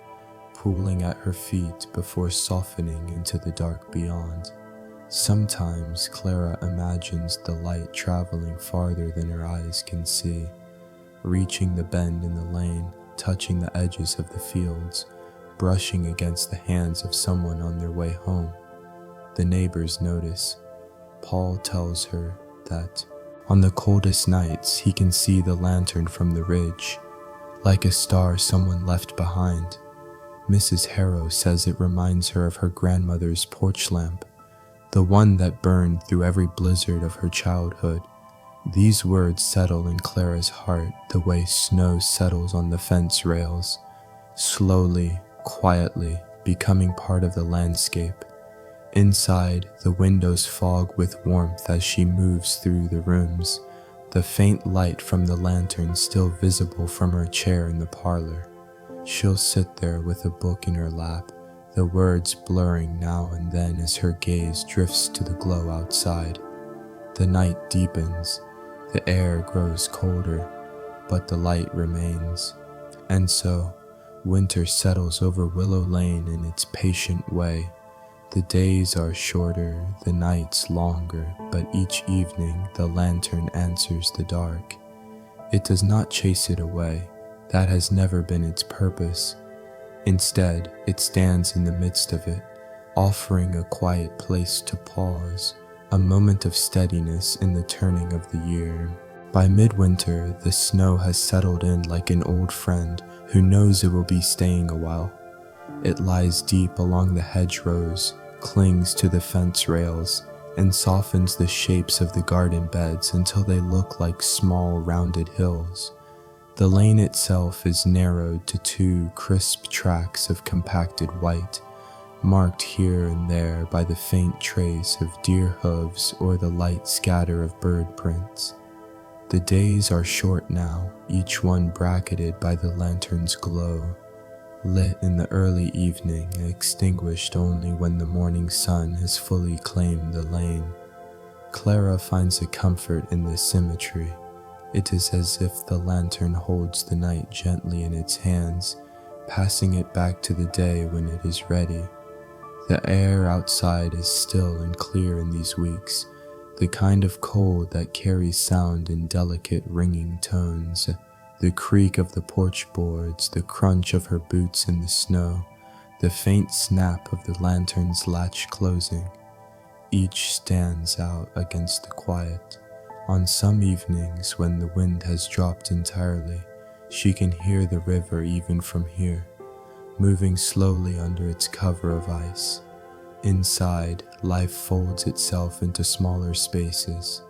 pooling at her feet before softening into the dark beyond. Sometimes Clara imagines the light traveling farther than her eyes can see, reaching the bend in the lane, touching the edges of the fields, brushing against the hands of someone on their way home. The neighbors notice. Paul tells her that on the coldest nights he can see the lantern from the ridge, like a star someone left behind. Mrs. Harrow says it reminds her of her grandmother's porch lamp, the one that burned through every blizzard of her childhood. These words settle in Clara's heart the way snow settles on the fence rails, slowly, quietly, becoming part of the landscape. Inside, the windows fog with warmth as she moves through the rooms, the faint light from the lantern still visible from her chair in the parlor. She'll sit there with a book in her lap, the words blurring now and then as her gaze drifts to the glow outside. The night deepens, the air grows colder, but the light remains. And so, winter settles over Willow Lane in its patient way. The days are shorter, the nights longer, but each evening the lantern answers the dark. It does not chase it away. That has never been its purpose. Instead, it stands in the midst of it, offering a quiet place to pause, a moment of steadiness in the turning of the year. By midwinter, the snow has settled in like an old friend who knows it will be staying a while. It lies deep along the hedgerows, clings to the fence rails, and softens the shapes of the garden beds until they look like small rounded hills. The lane itself is narrowed to 2 crisp tracks of compacted white, marked here and there by the faint trace of deer hooves or the light scatter of bird prints. The days are short now, each one bracketed by the lantern's glow, lit in the early evening, extinguished only when the morning sun has fully claimed the lane. Clara finds a comfort in this symmetry. It is as if the lantern holds the night gently in its hands, passing it back to the day when it is ready. The air outside is still and clear in these weeks, the kind of cold that carries sound in delicate ringing tones. The creak of the porch boards, the crunch of her boots in the snow, the faint snap of the lantern's latch closing. Each stands out against the quiet. On some evenings when the wind has dropped entirely, she can hear the river even from here, moving slowly under its cover of ice. Inside, life folds itself into smaller spaces.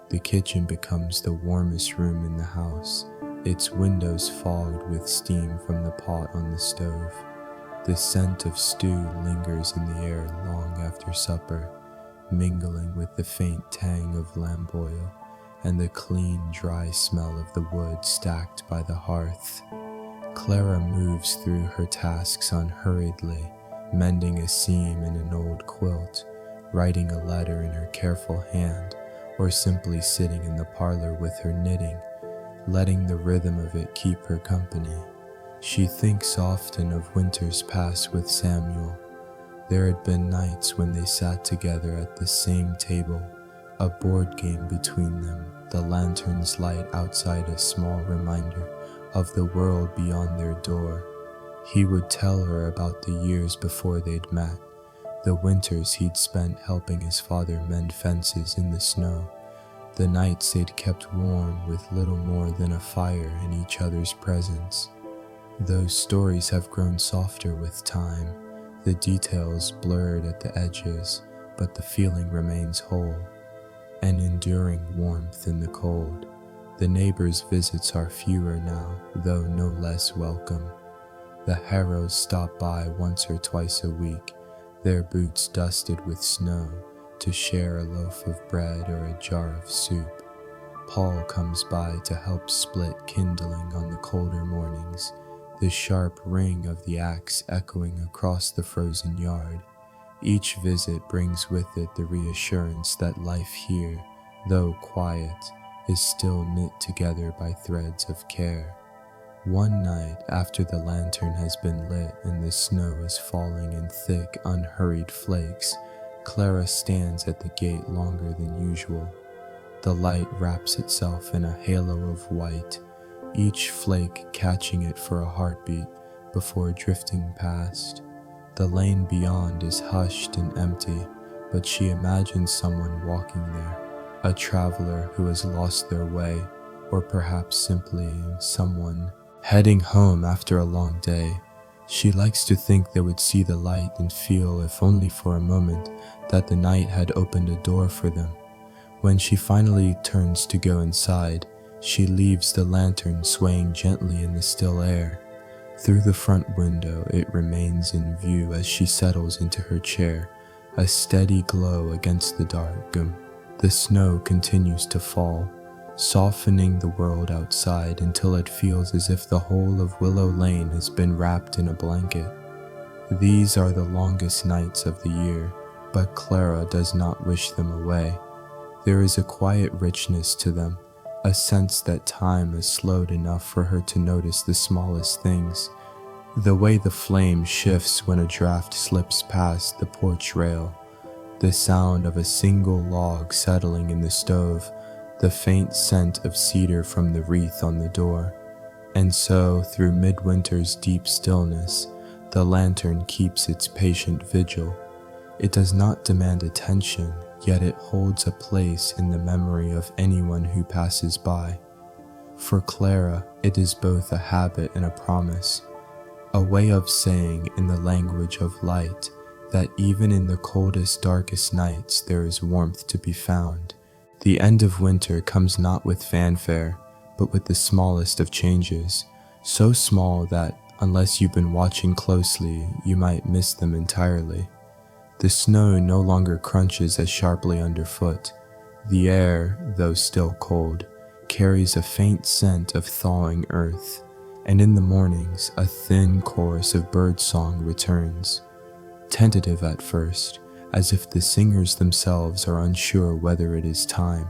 The kitchen becomes the warmest room in the house, its windows fogged with steam from the pot on the stove. The scent of stew lingers in the air long after supper, mingling with the faint tang of lamb oil and the clean, dry smell of the wood stacked by the hearth. Clara moves through her tasks unhurriedly, mending a seam in an old quilt, writing a letter in her careful hand, or simply sitting in the parlor with her knitting, letting the rhythm of it keep her company. She thinks often of winters past with Samuel. There had been nights when they sat together at the same table, a board game between them, the lantern's light outside a small reminder of the world beyond their door. He would tell her about the years before they'd met, the winters he'd spent helping his father mend fences in the snow, the nights they'd kept warm with little more than a fire in each other's presence. Those stories have grown softer with time, the details blurred at the edges, but the feeling remains whole, an enduring warmth in the cold. The neighbors' visits are fewer now, though no less welcome. The Harrows stop by once or twice a week, their boots dusted with snow, to share a loaf of bread or a jar of soup. Paul comes by to help split kindling on the colder mornings, the sharp ring of the axe echoing across the frozen yard. Each visit brings with it the reassurance that life here, though quiet, is still knit together by threads of care. One night, after the lantern has been lit and the snow is falling in thick, unhurried flakes, Clara stands at the gate longer than usual. The light wraps itself in a halo of white, each flake catching it for a heartbeat before drifting past. The lane beyond is hushed and empty, but she imagines someone walking there, a traveler who has lost their way, or perhaps simply someone heading home after a long day. She likes to think they would see the light and feel, if only for a moment, that the night had opened a door for them. When she finally turns to go inside, she leaves the lantern swaying gently in the still air. Through the front window, it remains in view as she settles into her chair, a steady glow against the dark. The snow continues to fall, softening the world outside until it feels as if the whole of Willow Lane has been wrapped in a blanket. These are the longest nights of the year, but Clara does not wish them away. There is a quiet richness to them, a sense that time has slowed enough for her to notice the smallest things. The way the flame shifts when a draft slips past the porch rail, the sound of a single log settling in the stove, the faint scent of cedar from the wreath on the door. And so, through midwinter's deep stillness, the lantern keeps its patient vigil. It does not demand attention, yet it holds a place in the memory of anyone who passes by. For Clara, it is both a habit and a promise, a way of saying in the language of light that even in the coldest, darkest nights there is warmth to be found. The end of winter comes not with fanfare, but with the smallest of changes, so small that, unless you've been watching closely, you might miss them entirely. The snow no longer crunches as sharply underfoot. The air, though still cold, carries a faint scent of thawing earth, and in the mornings a thin chorus of birdsong returns, tentative at first, as if the singers themselves are unsure whether it is time.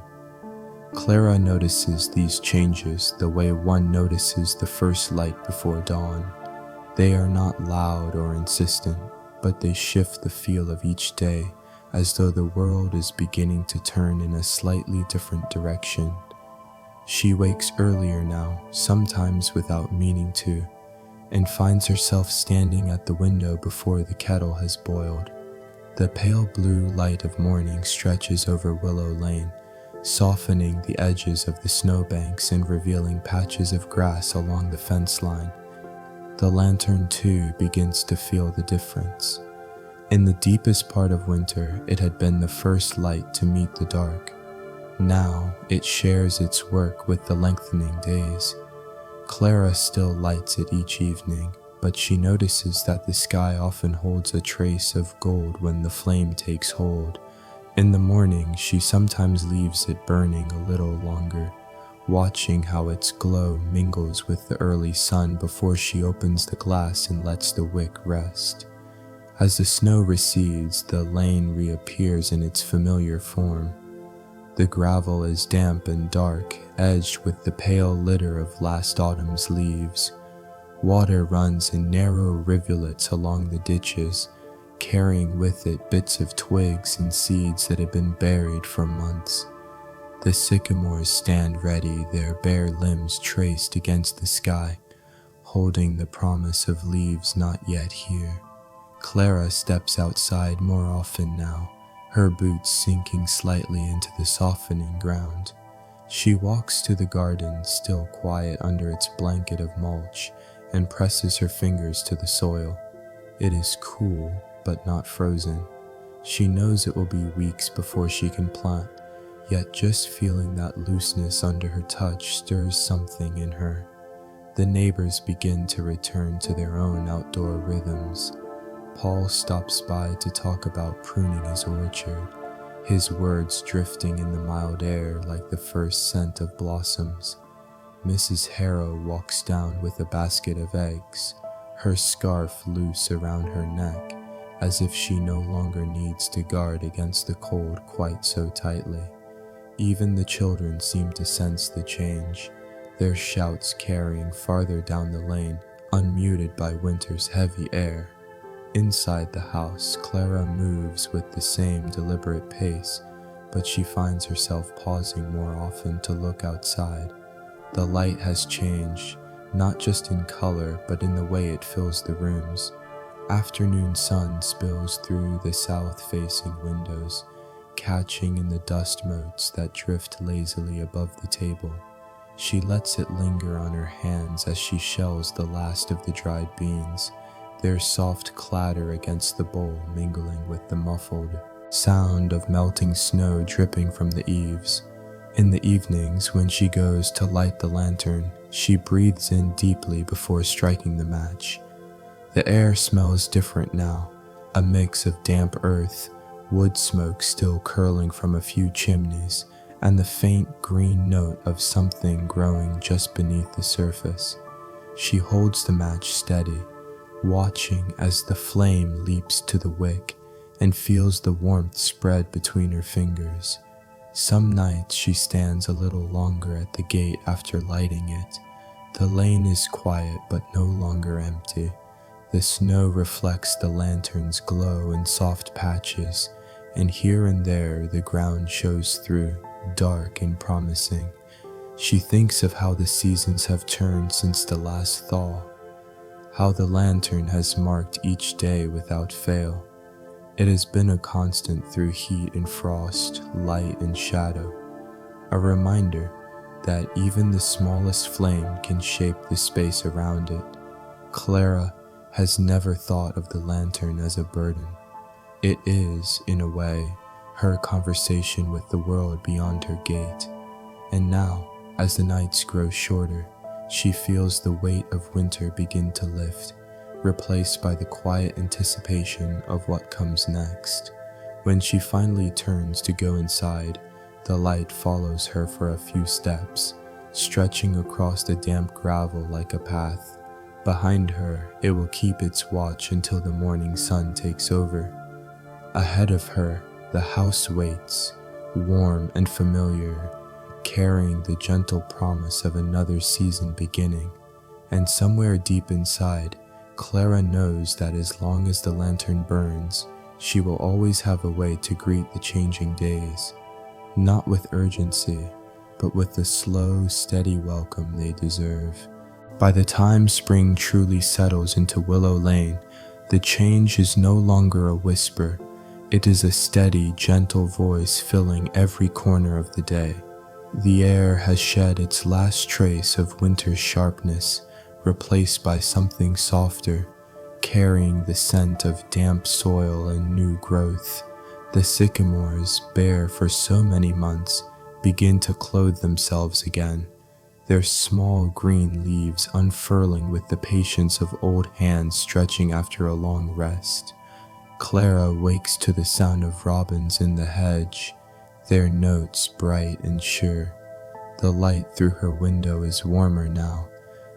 Clara notices these changes the way one notices the first light before dawn. They are not loud or insistent, but they shift the feel of each day, as though the world is beginning to turn in a slightly different direction. She wakes earlier now, sometimes without meaning to, and finds herself standing at the window before the kettle has boiled. The pale blue light of morning stretches over Willow Lane, softening the edges of the snowbanks and revealing patches of grass along the fence line. The lantern, too, begins to feel the difference. In the deepest part of winter, it had been the first light to meet the dark. Now, it shares its work with the lengthening days. Clara still lights it each evening, but she notices that the sky often holds a trace of gold when the flame takes hold. In the morning, she sometimes leaves it burning a little longer, watching how its glow mingles with the early sun before she opens the glass and lets the wick rest. As the snow recedes, the lane reappears in its familiar form. The gravel is damp and dark, edged with the pale litter of last autumn's leaves. Water runs in narrow rivulets along the ditches, carrying with it bits of twigs and seeds that had been buried for months. The sycamores stand ready, their bare limbs traced against the sky, holding the promise of leaves not yet here. Clara steps outside more often now, her boots sinking slightly into the softening ground. She walks to the garden, still quiet under its blanket of mulch, and presses her fingers to the soil. It is cool, but not frozen. She knows it will be weeks before she can plant, Yet just feeling that looseness under her touch stirs something in her. The neighbors begin to return to their own outdoor rhythms. Paul stops by to talk about pruning his orchard, his words drifting in the mild air like the first scent of blossoms. Mrs. Harrow walks down with a basket of eggs, her scarf loose around her neck, as if she no longer needs to guard against the cold quite so tightly. Even the children seem to sense the change, their shouts carrying farther down the lane, unmuted by winter's heavy air. Inside the house, Clara moves with the same deliberate pace, but she finds herself pausing more often to look outside. The light has changed, not just in color, but in the way it fills the rooms. Afternoon sun spills through the south-facing windows, catching in the dust motes that drift lazily above the table. She lets it linger on her hands as she shells the last of the dried beans, their soft clatter against the bowl mingling with the muffled sound of melting snow dripping from the eaves. In the evenings, when she goes to light the lantern, she breathes in deeply before striking the match. The air smells different now, a mix of damp earth, wood smoke still curling from a few chimneys, and the faint green note of something growing just beneath the surface. She holds the match steady, watching as the flame leaps to the wick and feels the warmth spread between her fingers. Some nights she stands a little longer at the gate after lighting it. The lane is quiet but no longer empty. The snow reflects the lantern's glow in soft patches, and here and there the ground shows through, dark and promising. She thinks of how the seasons have turned since the last thaw, how the lantern has marked each day without fail. It has been a constant through heat and frost, light and shadow, a reminder that even the smallest flame can shape the space around it. Clara has never thought of the lantern as a burden. It is, in a way, her conversation with the world beyond her gate. And now, as the nights grow shorter, she feels the weight of winter begin to lift, replaced by the quiet anticipation of what comes next. When she finally turns to go inside, the light follows her for a few steps, stretching across the damp gravel like a path. Behind her, it will keep its watch until the morning sun takes over. Ahead of her, the house waits, warm and familiar, carrying the gentle promise of another season beginning. And somewhere deep inside, Clara knows that as long as the lantern burns, she will always have a way to greet the changing days, not with urgency, but with the slow, steady welcome they deserve. By the time spring truly settles into Willow Lane, the change is no longer a whisper. It is a steady, gentle voice filling every corner of the day. The air has shed its last trace of winter's sharpness, replaced by something softer, carrying the scent of damp soil and new growth. The sycamores, bare for so many months, begin to clothe themselves again, their small green leaves unfurling with the patience of old hands stretching after a long rest. Clara wakes to the sound of robins in the hedge, their notes bright and sure. The light through her window is warmer now,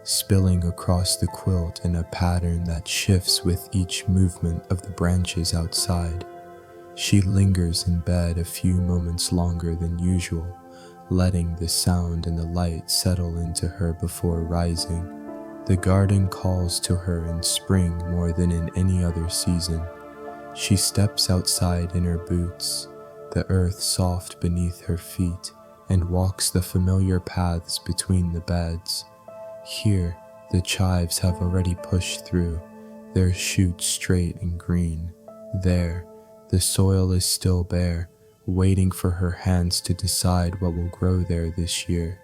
spilling across the quilt in a pattern that shifts with each movement of the branches outside. She lingers in bed a few moments longer than usual, letting the sound and the light settle into her before rising. The garden calls to her in spring more than in any other season. She steps outside in her boots, the earth soft beneath her feet, and walks the familiar paths between the beds. Here, the chives have already pushed through, their shoots straight and green. There, the soil is still bare, waiting for her hands to decide what will grow there this year.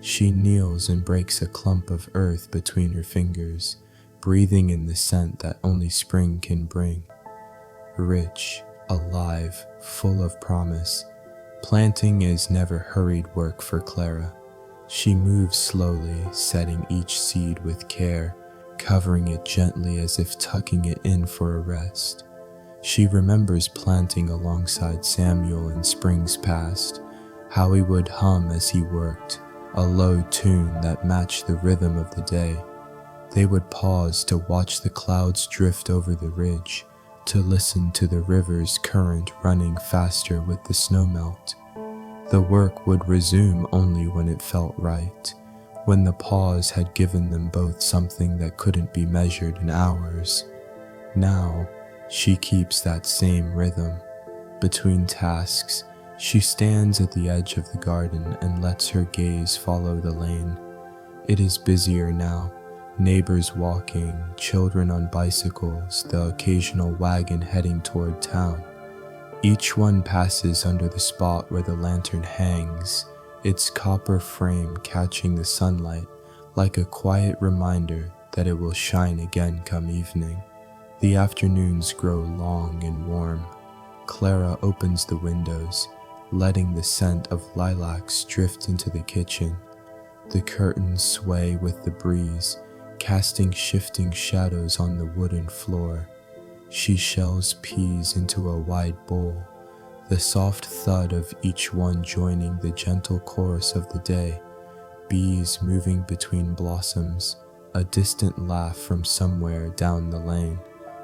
She kneels and breaks a clump of earth between her fingers, breathing in the scent that only spring can bring. Rich, alive, full of promise, Planting is never hurried work for Clara. She moves slowly, setting each seed with care, covering it gently as if tucking it in for a rest. She remembers planting alongside Samuel in springs past, how he would hum as he worked, a low tune that matched the rhythm of the day. They would pause to watch the clouds drift over the ridge, to listen to the river's current running faster with the snowmelt. The work would resume only when it felt right, when the pause had given them both something that couldn't be measured in hours. Now, she keeps that same rhythm. Between tasks, she stands at the edge of the garden and lets her gaze follow the lane. It is busier now, neighbors walking, children on bicycles, the occasional wagon heading toward town. Each one passes under the spot where the lantern hangs, its copper frame catching the sunlight like a quiet reminder that it will shine again come evening. The afternoons grow long and warm. Clara opens the windows, letting the scent of lilacs drift into the kitchen. The curtains sway with the breeze, casting shifting shadows on the wooden floor. She shells peas into a wide bowl, the soft thud of each one joining the gentle chorus of the day, bees moving between blossoms, a distant laugh from somewhere down the lane,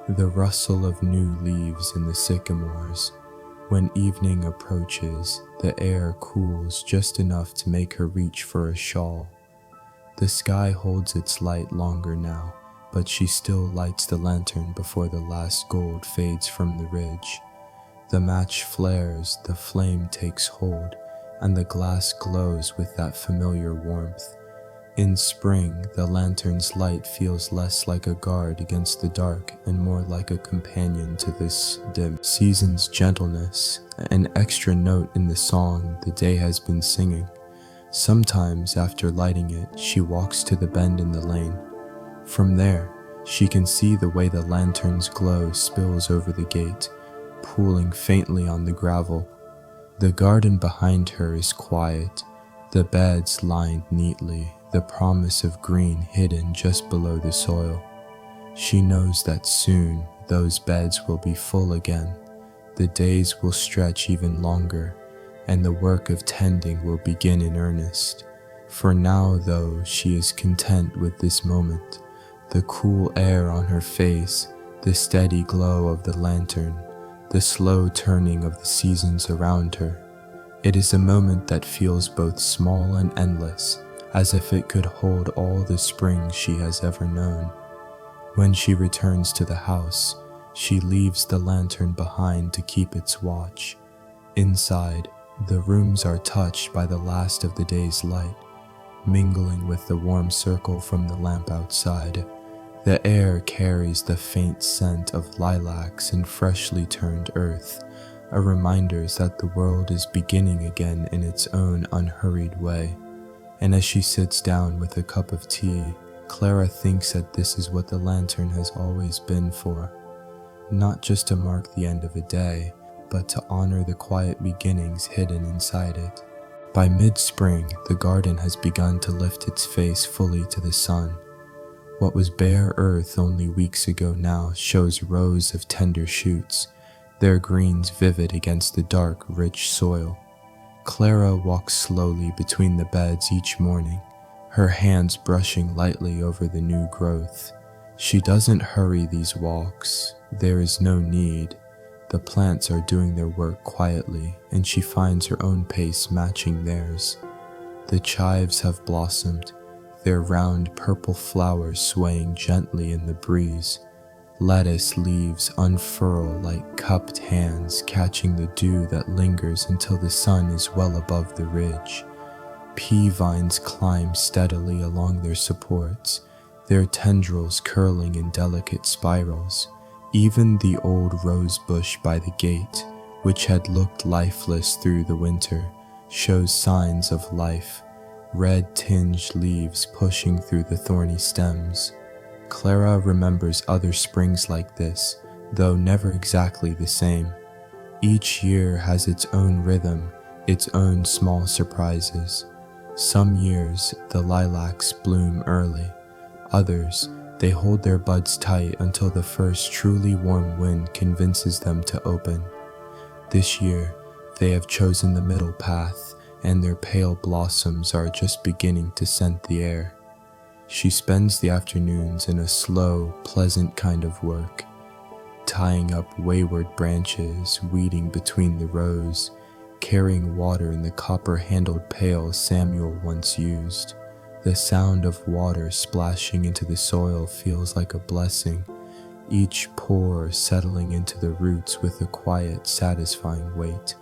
the rustle of new leaves in the sycamores. When evening approaches, the air cools just enough to make her reach for a shawl. The sky holds its light longer now, but she still lights the lantern before the last gold fades from the ridge. The match flares, the flame takes hold, and the glass glows with that familiar warmth. In spring, the lantern's light feels less like a guard against the dark and more like a companion to this dim season's gentleness, an extra note in the song the day has been singing. Sometimes, after lighting it, she walks to the bend in the lane. From there, she can see the way the lantern's glow spills over the gate, pooling faintly on the gravel. The garden behind her is quiet, the beds lined neatly, the promise of green hidden just below the soil. She knows that soon those beds will be full again, the days will stretch even longer, and the work of tending will begin in earnest. For now, though, she is content with this moment, the cool air on her face, the steady glow of the lantern, the slow turning of the seasons around her. It is a moment that feels both small and endless, as if it could hold all the springs she has ever known. When she returns to the house, she leaves the lantern behind to keep its watch. Inside, the rooms are touched by the last of the day's light, mingling with the warm circle from the lamp outside. The air carries the faint scent of lilacs and freshly turned earth, a reminder that the world is beginning again in its own unhurried way. And as she sits down with a cup of tea, Clara thinks that this is what the lantern has always been for, not just to mark the end of a day, but to honor the quiet beginnings hidden inside it. By mid-spring, the garden has begun to lift its face fully to the sun. What was bare earth only weeks ago now shows rows of tender shoots, their greens vivid against the dark, rich soil. Clara walks slowly between the beds each morning, her hands brushing lightly over the new growth. She doesn't hurry these walks. There is no need. The plants are doing their work quietly, and she finds her own pace matching theirs. The chives have blossomed, their round purple flowers swaying gently in the breeze. Lettuce leaves unfurl like cupped hands catching the dew that lingers until the sun is well above the ridge. Pea vines climb steadily along their supports, their tendrils curling in delicate spirals. Even the old rose bush by the gate, which had looked lifeless through the winter, shows signs of life, red-tinged leaves pushing through the thorny stems. Clara remembers other springs like this, though never exactly the same. Each year has its own rhythm, its own small surprises. Some years, the lilacs bloom early. Others, they hold their buds tight until the first truly warm wind convinces them to open. This year, they have chosen the middle path, and their pale blossoms are just beginning to scent the air. She spends the afternoons in a slow, pleasant kind of work, tying up wayward branches, weeding between the rows, carrying water in the copper-handled pail Samuel once used. The sound of water splashing into the soil feels like a blessing, each pore settling into the roots with a quiet, satisfying weight.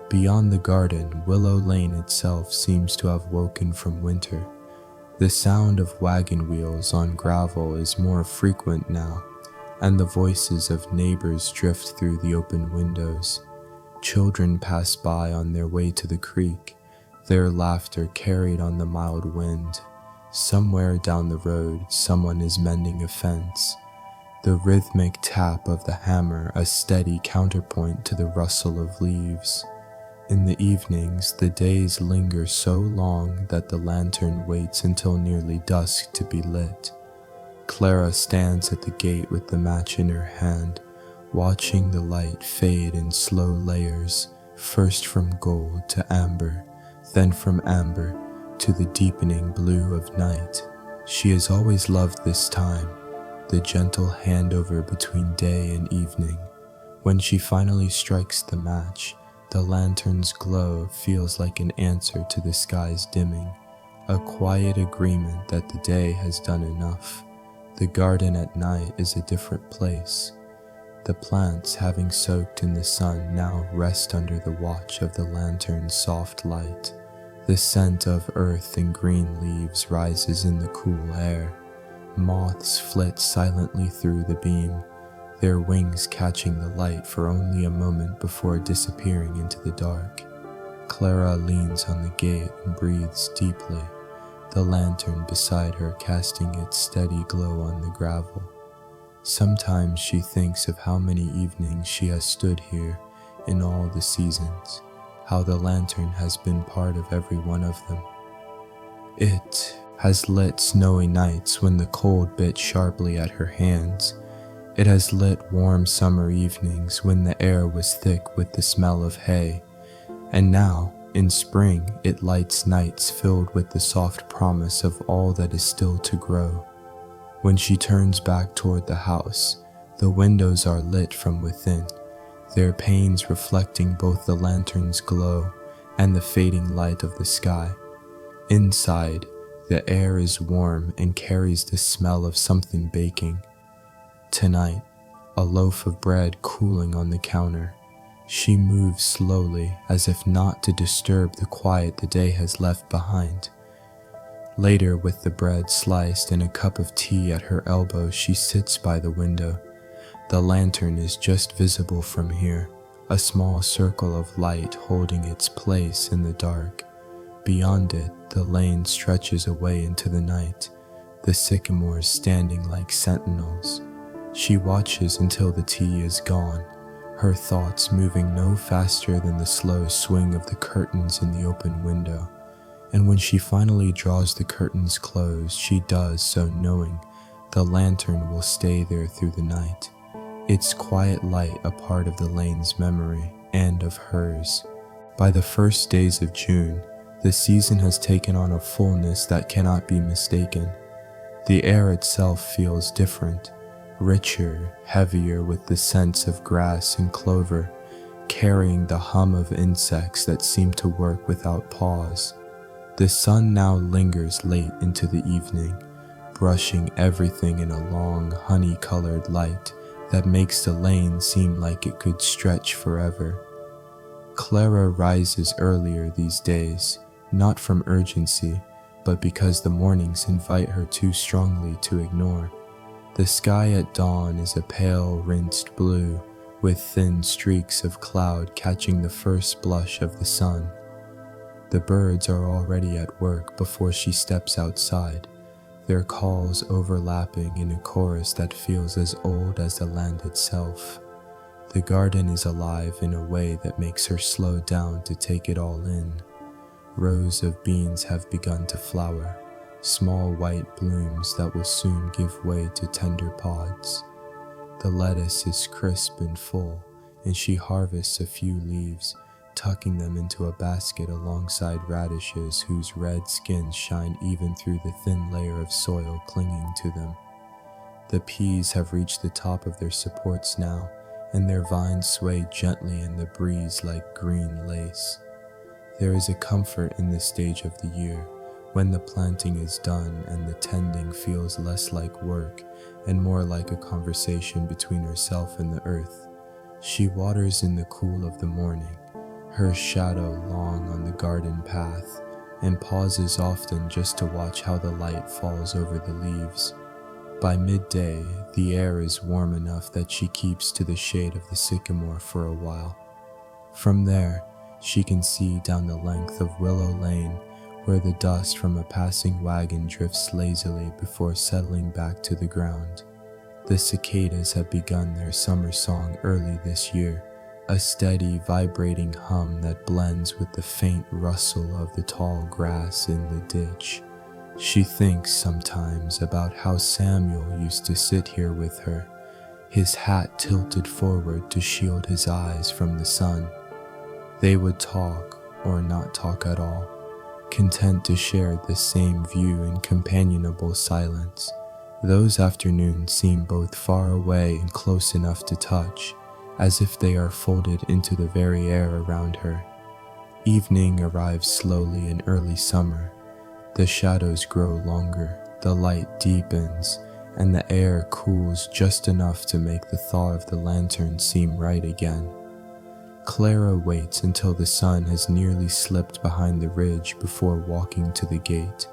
Beyond the garden, Willow Lane itself seems to have woken from winter. The sound of wagon wheels on gravel is more frequent now, and the voices of neighbors drift through the open windows. Children pass by on their way to the creek, their laughter carried on the mild wind. Somewhere down the road, someone is mending a fence, the rhythmic tap of the hammer a steady counterpoint to the rustle of leaves. In the evenings, the days linger so long that the lantern waits until nearly dusk to be lit. Clara stands at the gate with the match in her hand, watching the light fade in slow layers, first from gold to amber, then from amber to the deepening blue of night. She has always loved this time, the gentle handover between day and evening. When she finally strikes the match, the lantern's glow feels like an answer to the sky's dimming, a quiet agreement that the day has done enough. The garden at night is a different place. The plants, having soaked in the sun, now rest under the watch of the lantern's soft light. The scent of earth and green leaves rises in the cool air. Moths flit silently through the beam, their wings catching the light for only a moment before disappearing into the dark. Clara leans on the gate and breathes deeply, the lantern beside her casting its steady glow on the gravel. Sometimes she thinks of how many evenings she has stood here in all the seasons, how the lantern has been part of every one of them. It has lit snowy nights when the cold bit sharply at her hands. It has lit warm summer evenings when the air was thick with the smell of hay. And now, in spring, it lights nights filled with the soft promise of all that is still to grow. When she turns back toward the house, the windows are lit from within, their panes reflecting both the lantern's glow and the fading light of the sky. Inside, the air is warm and carries the smell of something baking. Tonight, a loaf of bread cooling on the counter. She moves slowly, as if not to disturb the quiet the day has left behind. Later, with the bread sliced and a cup of tea at her elbow, she sits by the window. The lantern is just visible from here, a small circle of light holding its place in the dark. Beyond it, the lane stretches away into the night, the sycamores standing like sentinels. She watches until the tea is gone, her thoughts moving no faster than the slow swing of the curtains in the open window. And when she finally draws the curtains closed, she does so knowing the lantern will stay there through the night, its quiet light a part of the lane's memory and of hers. By the first days of June, the season has taken on a fullness that cannot be mistaken. The air itself feels different, richer, heavier with the scents of grass and clover, carrying the hum of insects that seem to work without pause. The sun now lingers late into the evening, brushing everything in a long, honey-colored light that makes the lane seem like it could stretch forever. Clara rises earlier these days, not from urgency, but because the mornings invite her too strongly to ignore. The sky at dawn is a pale, rinsed blue, with thin streaks of cloud catching the first blush of the sun. The birds are already at work before she steps outside, their calls overlapping in a chorus that feels as old as the land itself. The garden is alive in a way that makes her slow down to take it all in. Rows of beans have begun to flower, small white blooms that will soon give way to tender pods. The lettuce is crisp and full, and she harvests a few leaves, tucking them into a basket alongside radishes whose red skins shine even through the thin layer of soil clinging to them. The peas have reached the top of their supports now, and their vines sway gently in the breeze like green lace. There is a comfort in this stage of the year, when the planting is done and the tending feels less like work and more like a conversation between herself and the earth. She waters in the cool of the morning, her shadow long on the garden path, and pauses often just to watch how the light falls over the leaves. By midday, the air is warm enough that she keeps to the shade of the sycamore for a while. From there, she can see down the length of Willow Lane, where the dust from a passing wagon drifts lazily before settling back to the ground. The cicadas have begun their summer song early this year, a steady, vibrating hum that blends with the faint rustle of the tall grass in the ditch. She thinks sometimes about how Samuel used to sit here with her, his hat tilted forward to shield his eyes from the sun. They would talk or not talk at all, content to share the same view in companionable silence. Those afternoons seem both far away and close enough to touch, as if they are folded into the very air around her. Evening arrives slowly in early summer. The shadows grow longer, the light deepens, and the air cools just enough to make the thaw of the lantern seem right again. Clara waits until the sun has nearly slipped behind the ridge before walking to the gate.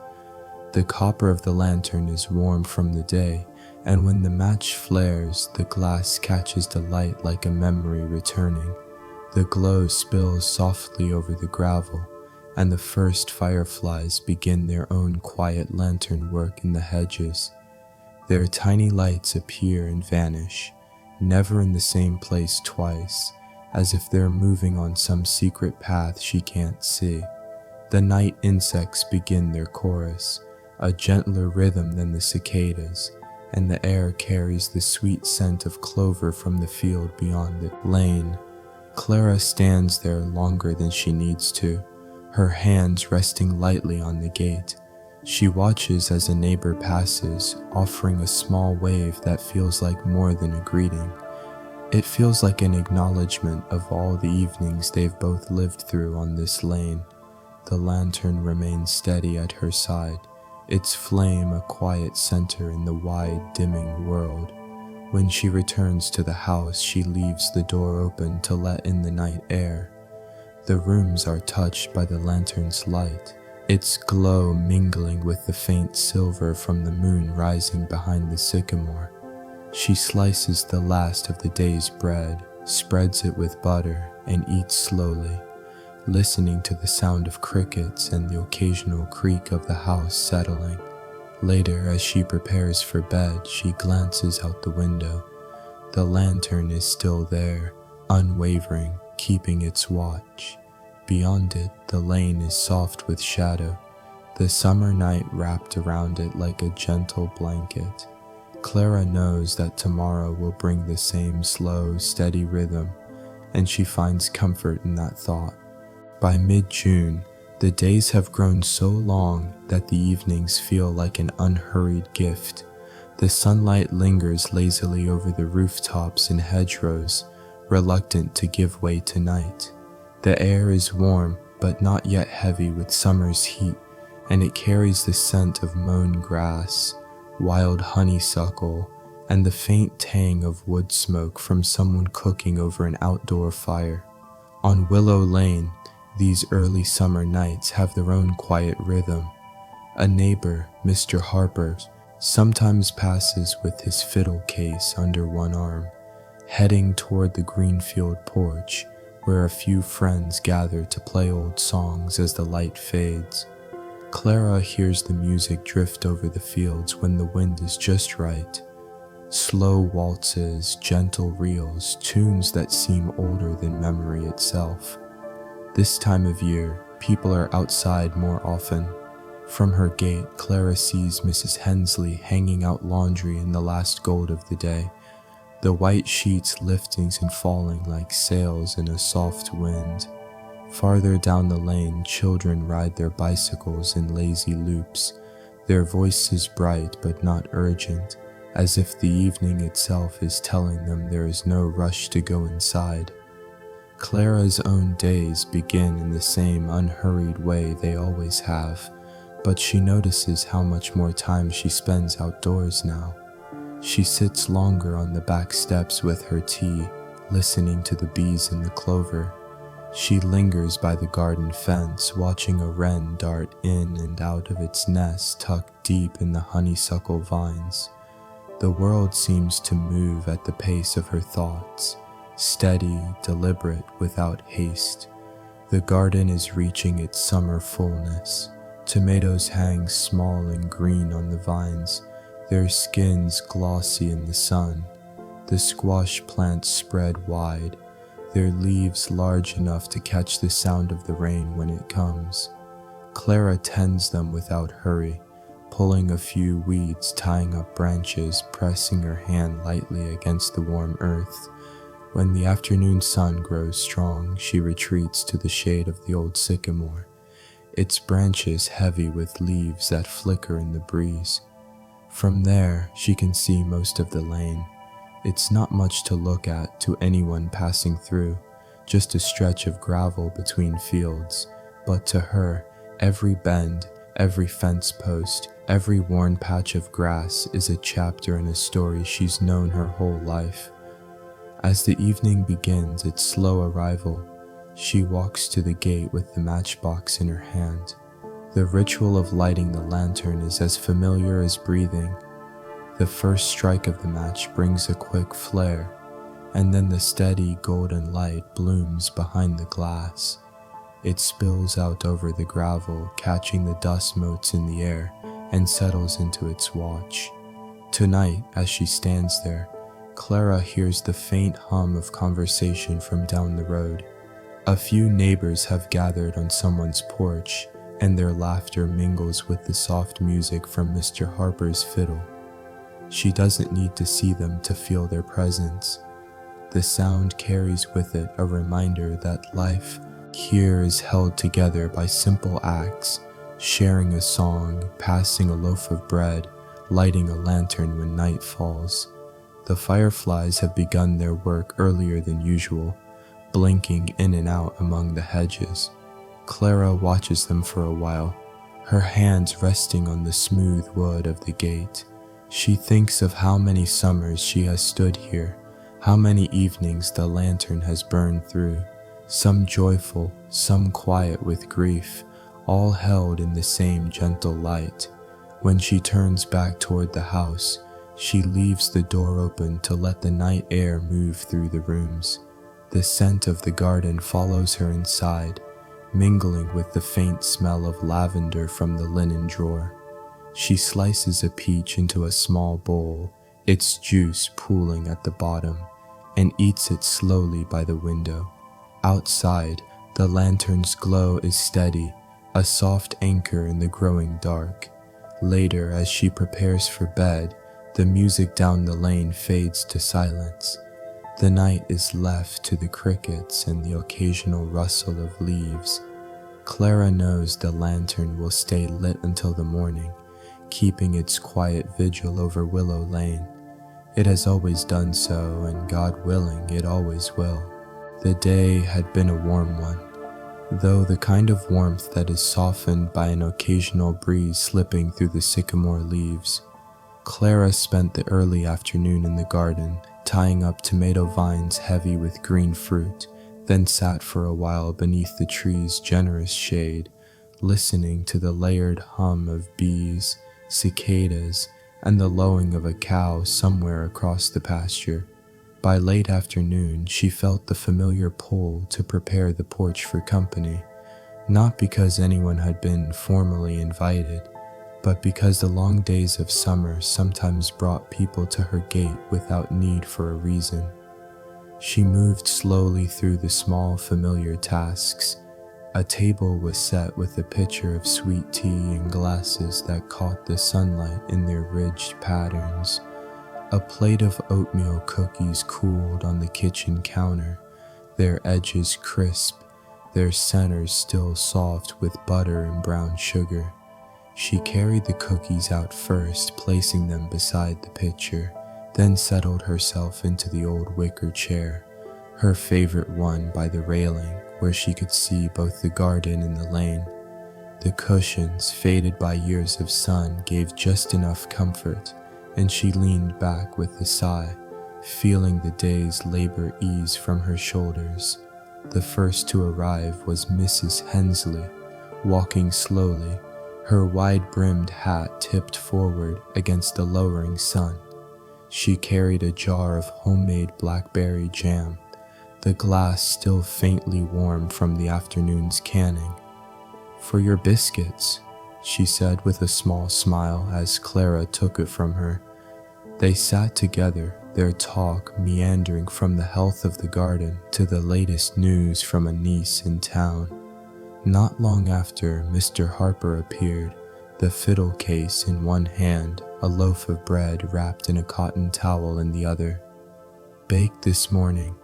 The copper of the lantern is warm from the day, and when the match flares, the glass catches the light like a memory returning. The glow spills softly over the gravel, and the first fireflies begin their own quiet lantern work in the hedges. Their tiny lights appear and vanish, never in the same place twice, as if they're moving on some secret path she can't see. The night insects begin their chorus, a gentler rhythm than the cicadas, and the air carries the sweet scent of clover from the field beyond the lane. Clara stands there longer than she needs to, her hands resting lightly on the gate. She watches as a neighbor passes, offering a small wave that feels like more than a greeting. It feels like an acknowledgement of all the evenings they've both lived through on this lane. The lantern remains steady at her side, its flame a quiet center in the wide, dimming world. When she returns to the house, she leaves the door open to let in the night air. The rooms are touched by the lantern's light, its glow mingling with the faint silver from the moon rising behind the sycamore. She slices the last of the day's bread, spreads it with butter, and eats slowly, listening to the sound of crickets and the occasional creak of the house settling. Later, as she prepares for bed, she glances out the window. The lantern is still there, unwavering, keeping its watch. Beyond it, the lane is soft with shadow, the summer night wrapped around it like a gentle blanket. Clara knows that tomorrow will bring the same slow, steady rhythm, and she finds comfort in that thought. By mid-June, the days have grown so long that the evenings feel like an unhurried gift. The sunlight lingers lazily over the rooftops and hedgerows, reluctant to give way to night. The air is warm, but not yet heavy with summer's heat, and it carries the scent of mown grass, wild honeysuckle, and the faint tang of wood smoke from someone cooking over an outdoor fire. On Willow Lane, these early summer nights have their own quiet rhythm. A neighbor, Mr. Harper, sometimes passes with his fiddle case under one arm, heading toward the greenfield porch, where a few friends gather to play old songs as the light fades. Clara hears the music drift over the fields when the wind is just right. Slow waltzes, gentle reels, tunes that seem older than memory itself. This time of year, people are outside more often. From her gate, Clara sees Mrs. Hensley hanging out laundry in the last gold of the day, the white sheets lifting and falling like sails in a soft wind. Farther down the lane, children ride their bicycles in lazy loops, their voices bright but not urgent, as if the evening itself is telling them there is no rush to go inside. Clara's own days begin in the same unhurried way they always have, but she notices how much more time she spends outdoors now. She sits longer on the back steps with her tea, listening to the bees in the clover. She lingers by the garden fence, watching a wren dart in and out of its nest tucked deep in the honeysuckle vines. The world seems to move at the pace of her thoughts, steady, deliberate, without haste. The garden is reaching its summer fullness. Tomatoes hang small and green on the vines, their skins glossy in the sun. The squash plants spread wide, their leaves large enough to catch the sound of the rain when it comes. Clara tends them without hurry, pulling a few weeds, tying up branches, pressing her hand lightly against the warm earth. When the afternoon sun grows strong, she retreats to the shade of the old sycamore, its branches heavy with leaves that flicker in the breeze. From there, she can see most of the lane. It's not much to look at to anyone passing through, just a stretch of gravel between fields, but to her, every bend, every fence post, every worn patch of grass is a chapter in a story she's known her whole life. As the evening begins its slow arrival, she walks to the gate with the matchbox in her hand. The ritual of lighting the lantern is as familiar as breathing. The first strike of the match brings a quick flare, and then the steady golden light blooms behind the glass. It spills out over the gravel, catching the dust motes in the air, and settles into its watch. Tonight, as she stands there, Clara hears the faint hum of conversation from down the road. A few neighbors have gathered on someone's porch, and their laughter mingles with the soft music from Mr. Harper's fiddle. She doesn't need to see them to feel their presence. The sound carries with it a reminder that life here is held together by simple acts, sharing a song, passing a loaf of bread, lighting a lantern when night falls. The fireflies have begun their work earlier than usual, blinking in and out among the hedges. Clara watches them for a while, her hands resting on the smooth wood of the gate. She thinks of how many summers she has stood here, how many evenings the lantern has burned through, some joyful, some quiet with grief, all held in the same gentle light. When she turns back toward the house, she leaves the door open to let the night air move through the rooms. The scent of the garden follows her inside, mingling with the faint smell of lavender from the linen drawer. She slices a peach into a small bowl, its juice pooling at the bottom, and eats it slowly by the window. Outside, the lantern's glow is steady, a soft anchor in the growing dark. Later, as she prepares for bed, the music down the lane fades to silence. The night is left to the crickets and the occasional rustle of leaves. Clara knows the lantern will stay lit until the morning, keeping its quiet vigil over Willow Lane. It has always done so, and God willing, it always will. The day had been a warm one, though the kind of warmth that is softened by an occasional breeze slipping through the sycamore leaves. Clara spent the early afternoon in the garden, tying up tomato vines heavy with green fruit, then sat for a while beneath the tree's generous shade, listening to the layered hum of bees, cicadas, and the lowing of a cow somewhere across the pasture. By late afternoon, she felt the familiar pull to prepare the porch for company, not because anyone had been formally invited, but because the long days of summer sometimes brought people to her gate without need for a reason. She moved slowly through the small familiar tasks. A table was set with a pitcher of sweet tea and glasses that caught the sunlight in their ridged patterns. A plate of oatmeal cookies cooled on the kitchen counter, their edges crisp, their centers still soft with butter and brown sugar. She carried the cookies out first, placing them beside the pitcher, then settled herself into the old wicker chair, her favorite one by the railing, where she could see both the garden and the lane. The cushions, faded by years of sun, gave just enough comfort, and she leaned back with a sigh, feeling the day's labor ease from her shoulders. The first to arrive was Mrs. Hensley, walking slowly, her wide-brimmed hat tipped forward against the lowering sun. She carried a jar of homemade blackberry jam, the glass still faintly warm from the afternoon's canning. "For your biscuits," she said with a small smile as Clara took it from her. They sat together, their talk meandering from the health of the garden to the latest news from a niece in town. Not long after, Mr. Harper appeared, the fiddle case in one hand, a loaf of bread wrapped in a cotton towel in the other. "Baked this morning,"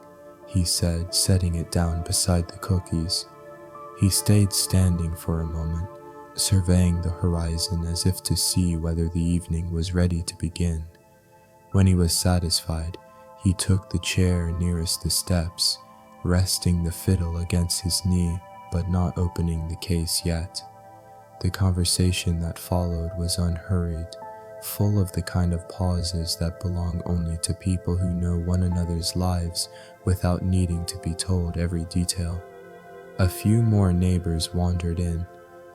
he said, setting it down beside the cookies. He stayed standing for a moment, surveying the horizon as if to see whether the evening was ready to begin. When he was satisfied, he took the chair nearest the steps, resting the fiddle against his knee, but not opening the case yet. The conversation that followed was unhurried, full of the kind of pauses that belong only to people who know one another's lives without needing to be told every detail. A few more neighbors wandered in,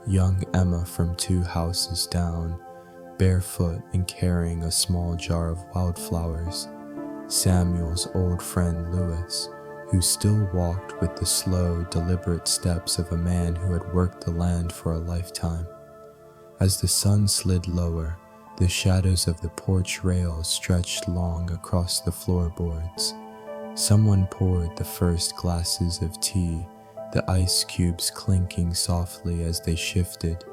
young Emma from 2 houses down, barefoot and carrying a small jar of wildflowers, Samuel's old friend Louis, who still walked with the slow, deliberate steps of a man who had worked the land for a lifetime. As the sun slid lower, the shadows of the porch rails stretched long across the floorboards. Someone poured the first glasses of tea, the ice cubes clinking softly as they shifted.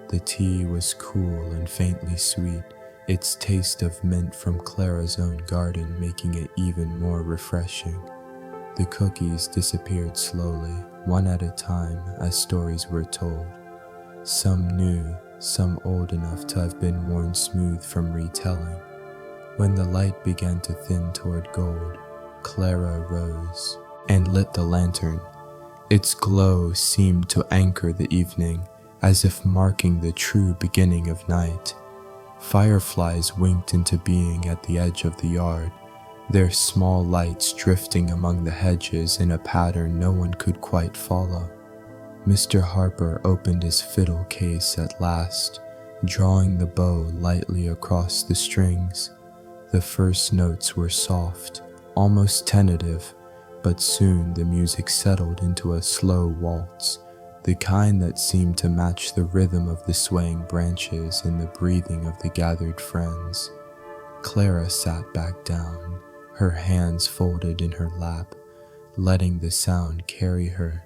The tea was cool and faintly sweet, its taste of mint from Clara's own garden making it even more refreshing. The cookies disappeared slowly, one at a time, as stories were told. Some new, some old enough to have been worn smooth from retelling. When the light began to thin toward gold, Clara rose and lit the lantern. Its glow seemed to anchor the evening, as if marking the true beginning of night. Fireflies winked into being at the edge of the yard, their small lights drifting among the hedges in a pattern no one could quite follow. Mr. Harper opened his fiddle case at last, drawing the bow lightly across the strings. The first notes were soft, almost tentative, but soon the music settled into a slow waltz, the kind that seemed to match the rhythm of the swaying branches and the breathing of the gathered friends. Clara sat back down, her hands folded in her lap, letting the sound carry her.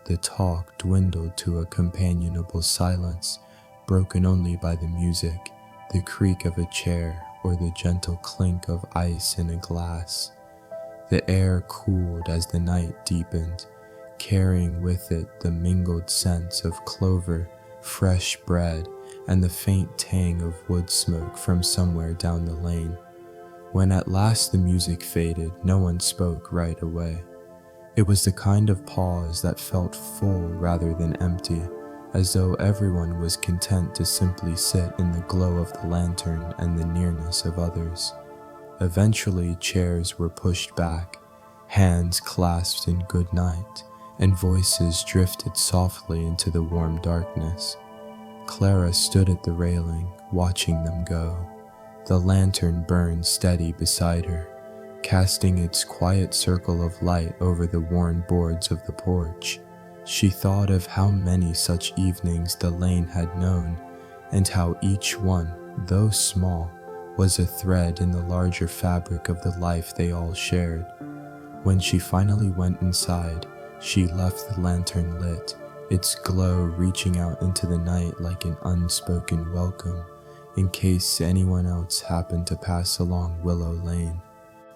The talk dwindled to a companionable silence, broken only by the music, the creak of a chair, or the gentle clink of ice in a glass. The air cooled as the night deepened, carrying with it the mingled scents of clover, fresh bread, and the faint tang of wood smoke from somewhere down the lane. When at last the music faded, no one spoke right away. It was the kind of pause that felt full rather than empty, as though everyone was content to simply sit in the glow of the lantern and the nearness of others. Eventually, chairs were pushed back, hands clasped in good night, and voices drifted softly into the warm darkness. Clara stood at the railing, watching them go. The lantern burned steady beside her, casting its quiet circle of light over the worn boards of the porch. She thought of how many such evenings the lane had known, and how each one, though small, was a thread in the larger fabric of the life they all shared. When she finally went inside, she left the lantern lit, its glow reaching out into the night like an unspoken welcome, in case anyone else happened to pass along Willow Lane.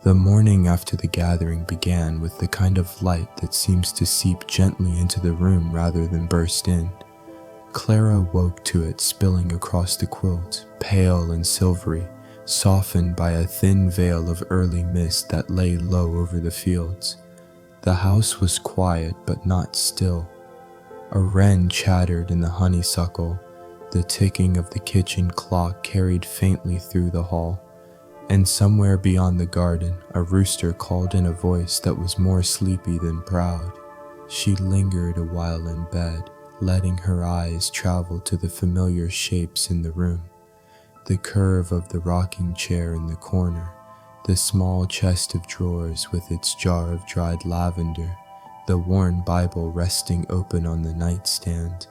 The morning after the gathering began with the kind of light that seems to seep gently into the room rather than burst in. Clara woke to it spilling across the quilt, pale and silvery, softened by a thin veil of early mist that lay low over the fields. The house was quiet but not still. A wren chattered in the honeysuckle, the ticking of the kitchen clock carried faintly through the hall, and somewhere beyond the garden a rooster called in a voice that was more sleepy than proud. She lingered a while in bed, letting her eyes travel to the familiar shapes in the room. The curve of the rocking chair in the corner, the small chest of drawers with its jar of dried lavender, the worn Bible resting open on the nightstand.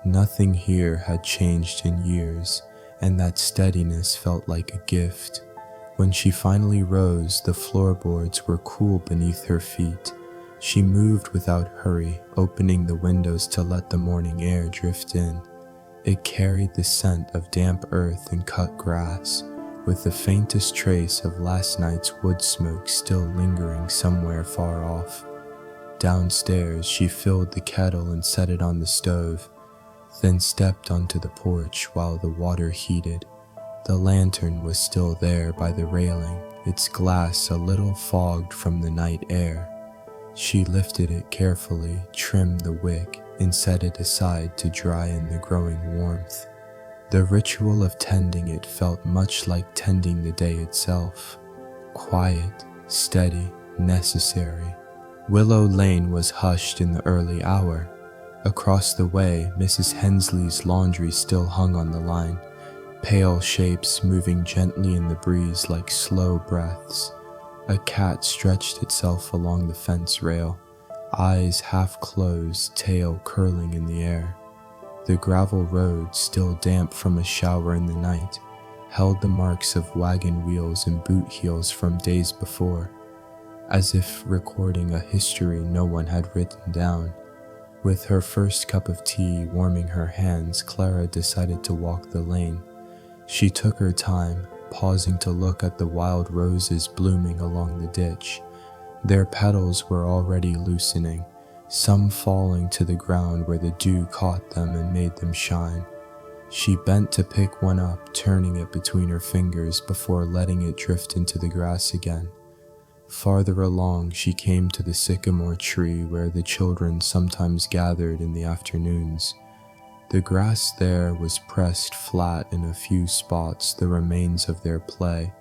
Nothing here had changed in years, and that steadiness felt like a gift. When she finally rose, the floorboards were cool beneath her feet. She moved without hurry, opening the windows to let the morning air drift in. It carried the scent of damp earth and cut grass, with the faintest trace of last night's wood smoke still lingering somewhere far off. Downstairs, she filled the kettle and set it on the stove, then stepped onto the porch while the water heated. The lantern was still there by the railing, its glass a little fogged from the night air. She lifted it carefully, trimmed the wick, and set it aside to dry in the growing warmth. The ritual of tending it felt much like tending the day itself. Quiet, steady, necessary. Willow Lane was hushed in the early hour. Across the way, Mrs. Hensley's laundry still hung on the line, pale shapes moving gently in the breeze like slow breaths. A cat stretched itself along the fence rail, eyes half closed, tail curling in the air. The gravel road, still damp from a shower in the night, held the marks of wagon wheels and boot heels from days before, as if recording a history no one had written down. With her first cup of tea warming her hands, Clara decided to walk the lane. She took her time, pausing to look at the wild roses blooming along the ditch. Their petals were already loosening, some falling to the ground where the dew caught them and made them shine. She bent to pick one up, turning it between her fingers before letting it drift into the grass again. Farther along, she came to the sycamore tree where the children sometimes gathered in the afternoons. The grass there was pressed flat in a few spots, the remains of their play.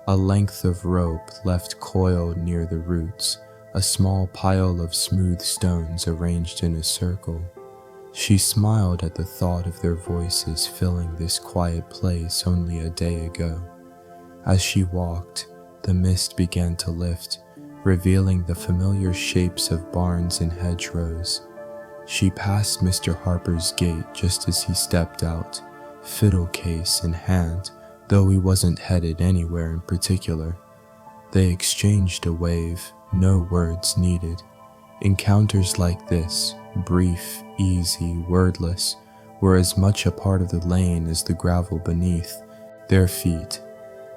A length of rope left coiled near the roots, a small pile of smooth stones arranged in a circle. She smiled at the thought of their voices filling this quiet place only a day ago. As she walked, the mist began to lift, revealing the familiar shapes of barns and hedgerows. She passed Mr. Harper's gate just as he stepped out, fiddle case in hand, though he wasn't headed anywhere in particular. They exchanged a wave, no words needed. Encounters like this, brief, easy, wordless, were as much a part of the lane as the gravel beneath their feet.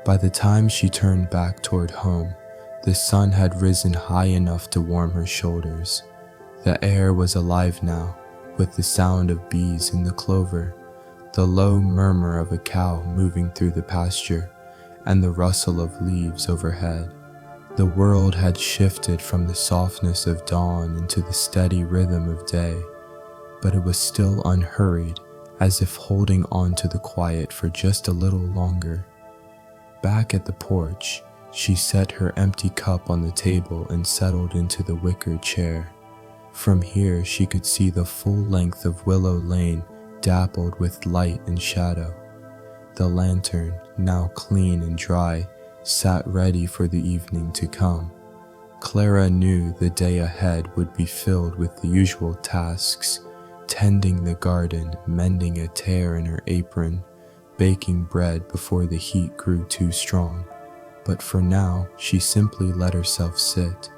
By the time she turned back toward home, the sun had risen high enough to warm her shoulders. The air was alive now, with the sound of bees in the clover, the low murmur of a cow moving through the pasture, and the rustle of leaves overhead. The world had shifted from the softness of dawn into the steady rhythm of day, but it was still unhurried, as if holding on to the quiet for just a little longer. Back at the porch, she set her empty cup on the table and settled into the wicker chair. From here she could see the full length of Willow Lane dappled with light and shadow. The lantern, now clean and dry, sat ready for the evening to come. Clara knew the day ahead would be filled with the usual tasks, tending the garden, mending a tear in her apron, baking bread before the heat grew too strong. But for now, she simply let herself sit,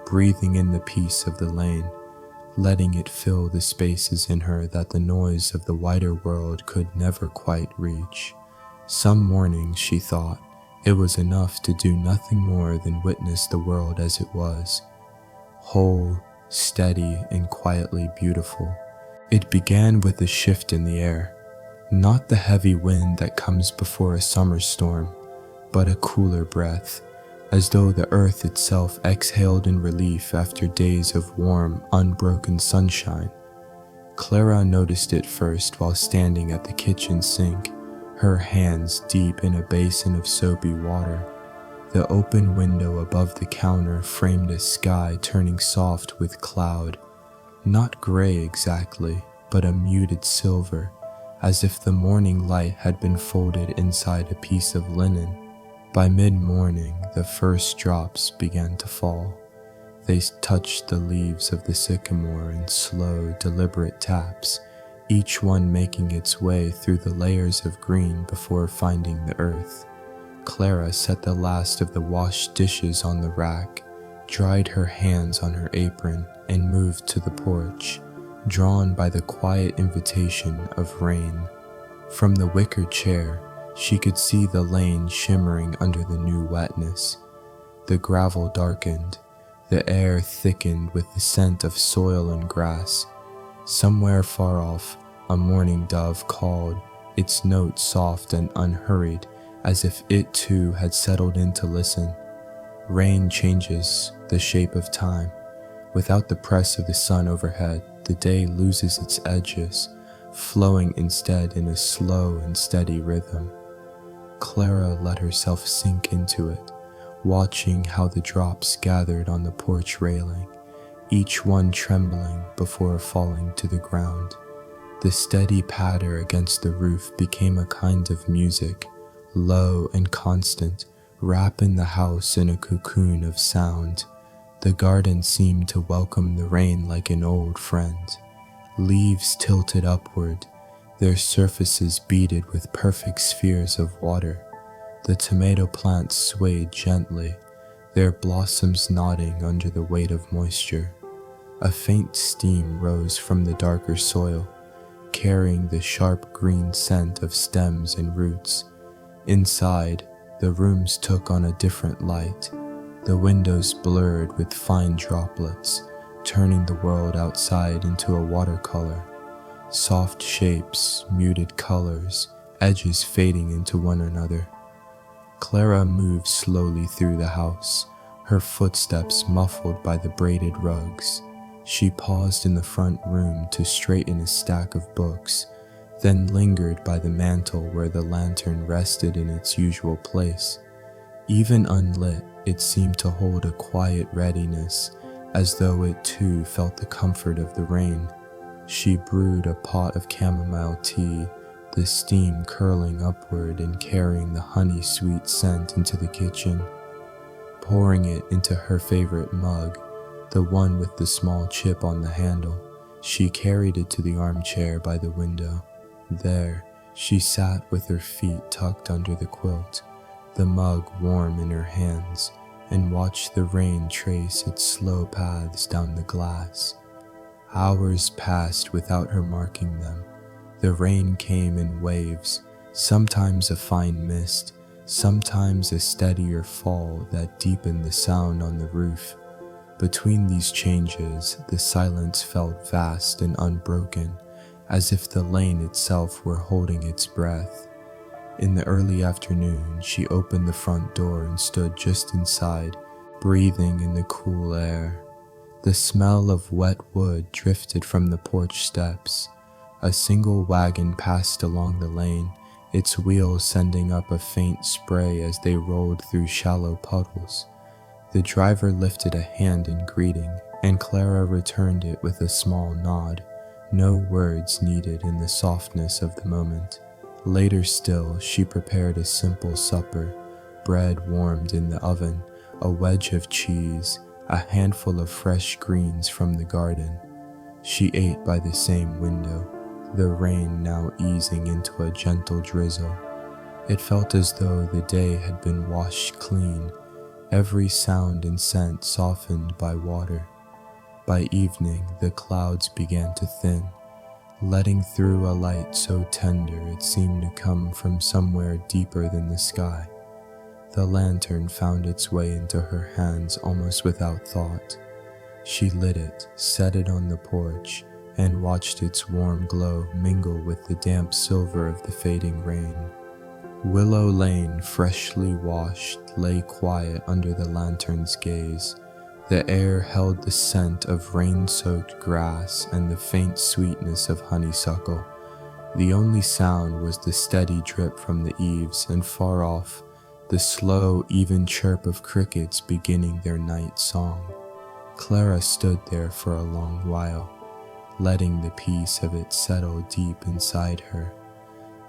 breathing in the peace of the lane, letting it fill the spaces in her that the noise of the wider world could never quite reach. Some mornings, she thought, it was enough to do nothing more than witness the world as it was, whole, steady, and quietly beautiful. It began with a shift in the air, not the heavy wind that comes before a summer storm, but a cooler breath, as though the earth itself exhaled in relief after days of warm, unbroken sunshine. Clara noticed it first while standing at the kitchen sink, her hands deep in a basin of soapy water. The open window above the counter framed a sky turning soft with cloud, not gray exactly, but a muted silver, as if the morning light had been folded inside a piece of linen. By mid-morning, the first drops began to fall. They touched the leaves of the sycamore in slow, deliberate taps, each one making its way through the layers of green before finding the earth. Clara set the last of the washed dishes on the rack, dried her hands on her apron, and moved to the porch, drawn by the quiet invitation of rain. From the wicker chair, she could see the lane shimmering under the new wetness. The gravel darkened, the air thickened with the scent of soil and grass. Somewhere far off, a mourning dove called, its note soft and unhurried, as if it too had settled in to listen. Rain changes the shape of time. Without the press of the sun overhead, the day loses its edges, flowing instead in a slow and steady rhythm. Clara let herself sink into it, watching how the drops gathered on the porch railing, each one trembling before falling to the ground. The steady patter against the roof became a kind of music, low and constant, wrapping the house in a cocoon of sound. The garden seemed to welcome the rain like an old friend. Leaves tilted upward, their surfaces beaded with perfect spheres of water. The tomato plants swayed gently, their blossoms nodding under the weight of moisture. A faint steam rose from the darker soil, carrying the sharp green scent of stems and roots. Inside, the rooms took on a different light, the windows blurred with fine droplets, turning the world outside into a watercolor. Soft shapes, muted colors, edges fading into one another. Clara moved slowly through the house, her footsteps muffled by the braided rugs. She paused in the front room to straighten a stack of books, then lingered by the mantel where the lantern rested in its usual place. Even unlit, it seemed to hold a quiet readiness, as though it too felt the comfort of the rain. She brewed a pot of chamomile tea, the steam curling upward and carrying the honey-sweet scent into the kitchen. Pouring it into her favorite mug, the one with the small chip on the handle, she carried it to the armchair by the window. There, she sat with her feet tucked under the quilt, the mug warm in her hands, and watched the rain trace its slow paths down the glass. Hours passed without her marking them. The rain came in waves, sometimes a fine mist, sometimes a steadier fall that deepened the sound on the roof. Between these changes, the silence felt vast and unbroken, as if the lane itself were holding its breath. In the early afternoon, she opened the front door and stood just inside, breathing in the cool air. The smell of wet wood drifted from the porch steps. A single wagon passed along the lane, its wheels sending up a faint spray as they rolled through shallow puddles. The driver lifted a hand in greeting, and Clara returned it with a small nod, no words needed in the softness of the moment. Later still, she prepared a simple supper, bread warmed in the oven, a wedge of cheese, a handful of fresh greens from the garden. She ate by the same window, the rain now easing into a gentle drizzle. It felt as though the day had been washed clean, every sound and scent softened by water. By evening, the clouds began to thin, letting through a light so tender it seemed to come from somewhere deeper than the sky. The lantern found its way into her hands almost without thought. She lit it, set it on the porch, and watched its warm glow mingle with the damp silver of the fading rain. Willow Lane, freshly washed, lay quiet under the lantern's gaze. The air held the scent of rain-soaked grass and the faint sweetness of honeysuckle. The only sound was the steady drip from the eaves, and far off, the slow, even chirp of crickets beginning their night song. Clara stood there for a long while, letting the peace of it settle deep inside her.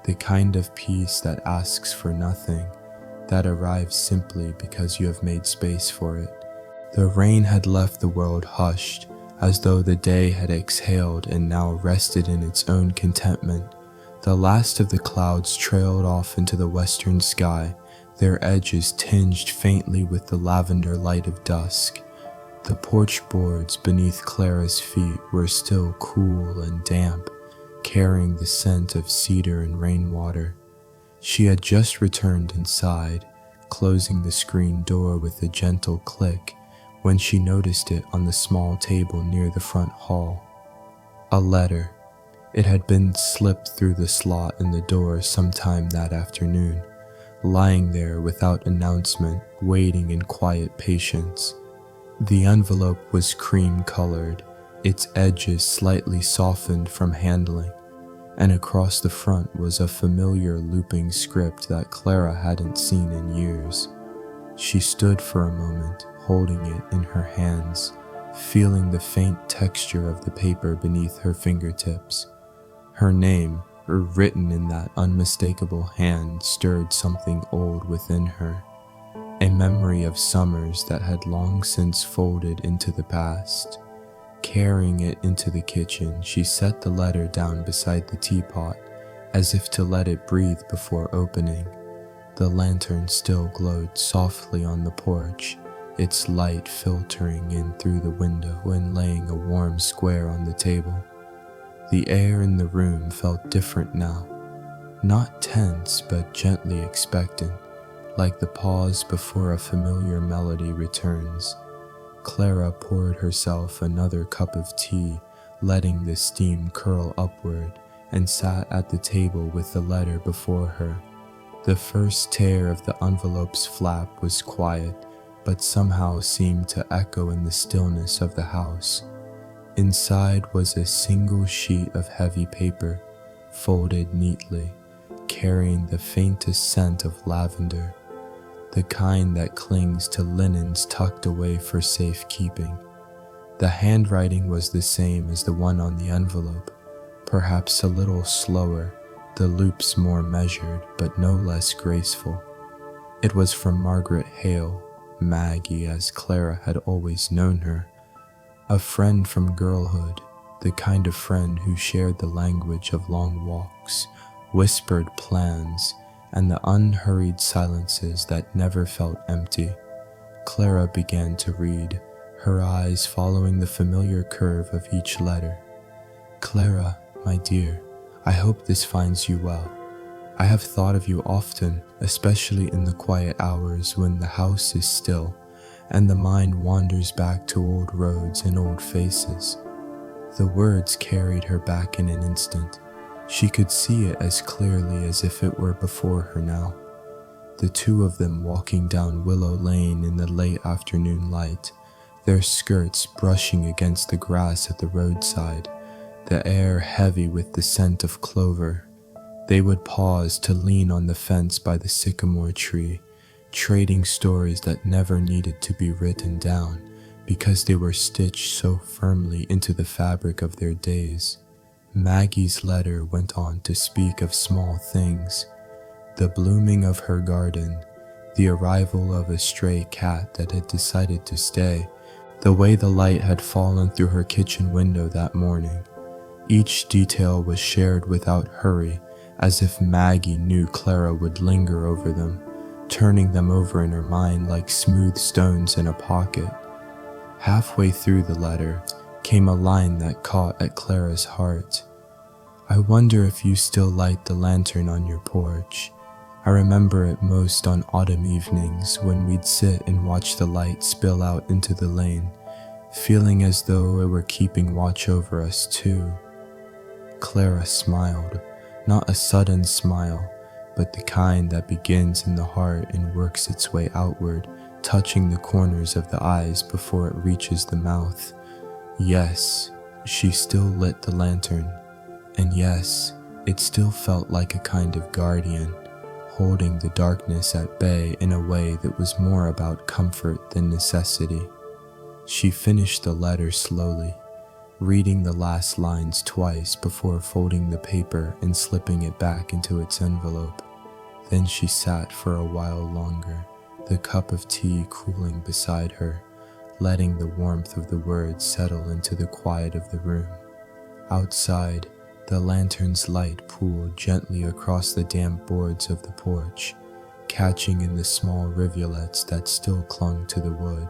The kind of peace that asks for nothing, that arrives simply because you have made space for it. The rain had left the world hushed, as though the day had exhaled and now rested in its own contentment. The last of the clouds trailed off into the western sky, their edges tinged faintly with the lavender light of dusk. The porch boards beneath Clara's feet were still cool and damp, carrying the scent of cedar and rainwater. She had just returned inside, closing the screen door with a gentle click, when she noticed it on the small table near the front hall. A letter. It had been slipped through the slot in the door sometime that afternoon, lying there without announcement, waiting in quiet patience. The envelope was cream-colored, its edges slightly softened from handling, and across the front was a familiar looping script that Clara hadn't seen in years. She stood for a moment, holding it in her hands, feeling the faint texture of the paper beneath her fingertips. Her name, written in that unmistakable hand, stirred something old within her, a memory of summers that had long since folded into the past. Carrying it into the kitchen, she set the letter down beside the teapot, as if to let it breathe before opening. The lantern still glowed softly on the porch, its light filtering in through the window and laying a warm square on the table. The air in the room felt different now, not tense but gently expectant, like the pause before a familiar melody returns. Clara poured herself another cup of tea, letting the steam curl upward, and sat at the table with the letter before her. The first tear of the envelope's flap was quiet, but somehow seemed to echo in the stillness of the house. Inside was a single sheet of heavy paper, folded neatly, carrying the faintest scent of lavender, the kind that clings to linens tucked away for safekeeping. The handwriting was the same as the one on the envelope, perhaps a little slower, the loops more measured, but no less graceful. It was from Margaret Hale, Maggie as Clara had always known her, a friend from girlhood, the kind of friend who shared the language of long walks, whispered plans, and the unhurried silences that never felt empty. Clara began to read, her eyes following the familiar curve of each letter. Clara, my dear, I hope this finds you well. I have thought of you often, especially in the quiet hours when the house is still, and the mind wanders back to old roads and old faces. The words carried her back in an instant. She could see it as clearly as if it were before her now. The two of them walking down Willow Lane in the late afternoon light, their skirts brushing against the grass at the roadside, the air heavy with the scent of clover. They would pause to lean on the fence by the sycamore tree, trading stories that never needed to be written down because they were stitched so firmly into the fabric of their days. Maggie's letter went on to speak of small things, the blooming of her garden, the arrival of a stray cat that had decided to stay, the The way the light had fallen through her kitchen window that morning. Each detail was shared without hurry, as if Maggie knew Clara would linger over them, turning them over in her mind like smooth stones in a pocket. Halfway through the letter came a line that caught at Clara's heart. I wonder if you still light the lantern on your porch. I remember it most on autumn evenings when we'd sit and watch the light spill out into the lane, feeling as though it were keeping watch over us too. Clara smiled, not a sudden smile, but the kind that begins in the heart and works its way outward, touching the corners of the eyes before it reaches the mouth. Yes, she still lit the lantern, and yes, it still felt like a kind of guardian, holding the darkness at bay in a way that was more about comfort than necessity. She finished the letter slowly, reading the last lines twice before folding the paper and slipping it back into its envelope. Then she sat for a while longer, the cup of tea cooling beside her, letting the warmth of the words settle into the quiet of the room. Outside, the lantern's light pooled gently across the damp boards of the porch, catching in the small rivulets that still clung to the wood.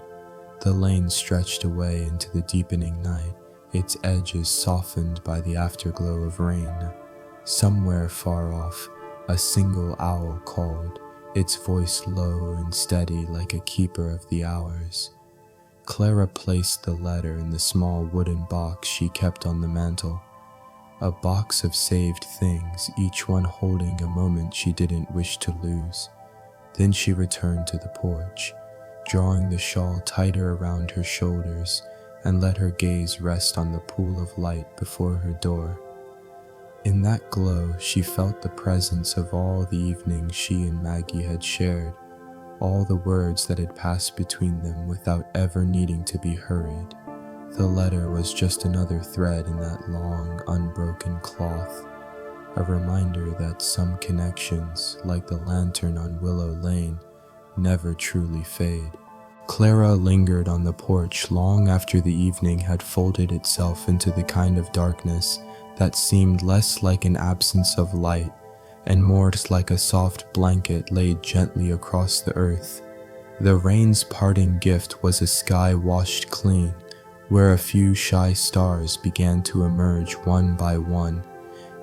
The lane stretched away into the deepening night, its edges softened by the afterglow of rain. Somewhere far off, a single owl called, its voice low and steady like a keeper of the hours. Clara placed the letter in the small wooden box she kept on the mantel, a box of saved things, each one holding a moment she didn't wish to lose. Then she returned to the porch, drawing the shawl tighter around her shoulders, and let her gaze rest on the pool of light before her door. In that glow, she felt the presence of all the evenings she and Maggie had shared, all the words that had passed between them without ever needing to be hurried. The letter was just another thread in that long, unbroken cloth, a reminder that some connections, like the lantern on Willow Lane, never truly fade. Clara lingered on the porch long after the evening had folded itself into the kind of darkness that seemed less like an absence of light and more like a soft blanket laid gently across the earth. The rain's parting gift was a sky washed clean, where a few shy stars began to emerge one by one,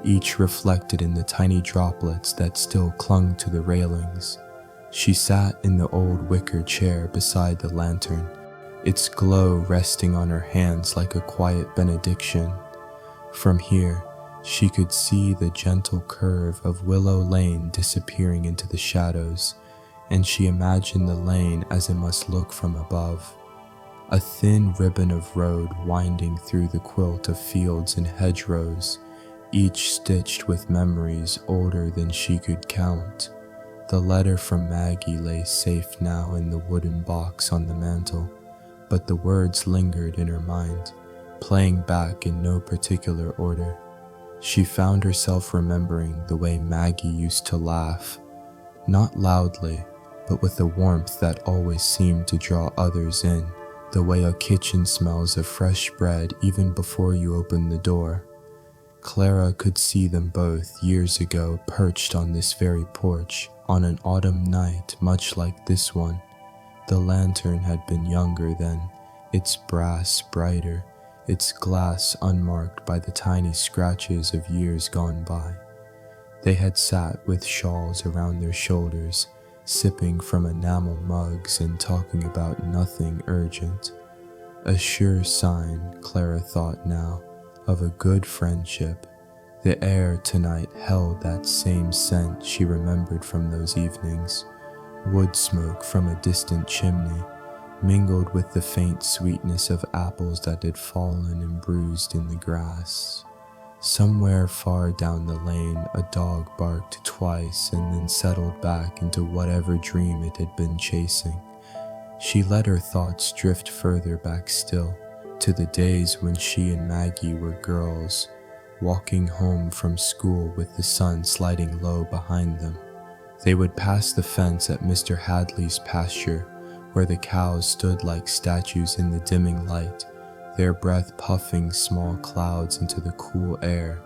each reflected in the tiny droplets that still clung to the railings. She sat in the old wicker chair beside the lantern, its glow resting on her hands like a quiet benediction. From here, she could see the gentle curve of Willow Lane disappearing into the shadows, and she imagined the lane as it must look from above. A thin ribbon of road winding through the quilt of fields and hedgerows, each stitched with memories older than she could count. The letter from Maggie lay safe now in the wooden box on the mantel, but the words lingered in her mind, playing back in no particular order. She found herself remembering the way Maggie used to laugh, not loudly, but with a warmth that always seemed to draw others in, the way a kitchen smells of fresh bread even before you open the door. Clara could see them both years ago perched on this very porch, on an autumn night much like this one. The lantern had been younger then, its brass brighter, its glass unmarked by the tiny scratches of years gone by. They had sat with shawls around their shoulders, sipping from enamel mugs and talking about nothing urgent. A sure sign, Clara thought now, of a good friendship. The air tonight held that same scent she remembered from those evenings, wood smoke from a distant chimney, mingled with the faint sweetness of apples that had fallen and bruised in the grass. Somewhere far down the lane, a dog barked twice and then settled back into whatever dream it had been chasing. She let her thoughts drift further back still, to the days when she and Maggie were girls, walking home from school with the sun sliding low behind them. They would pass the fence at Mr. Hadley's pasture, where the cows stood like statues in the dimming light, their breath puffing small clouds into the cool air.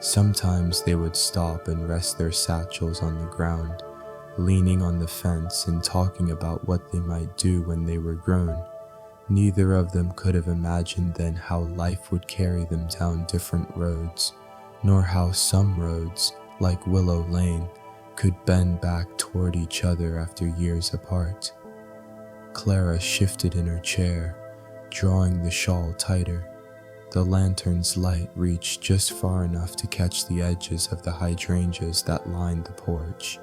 Sometimes they would stop and rest their satchels on the ground, leaning on the fence and talking about what they might do when they were grown. Neither of them could have imagined then how life would carry them down different roads, nor how some roads, like Willow Lane, could bend back toward each other after years apart. Clara shifted in her chair, drawing the shawl tighter. The lantern's light reached just far enough to catch the edges of the hydrangeas that lined the porch,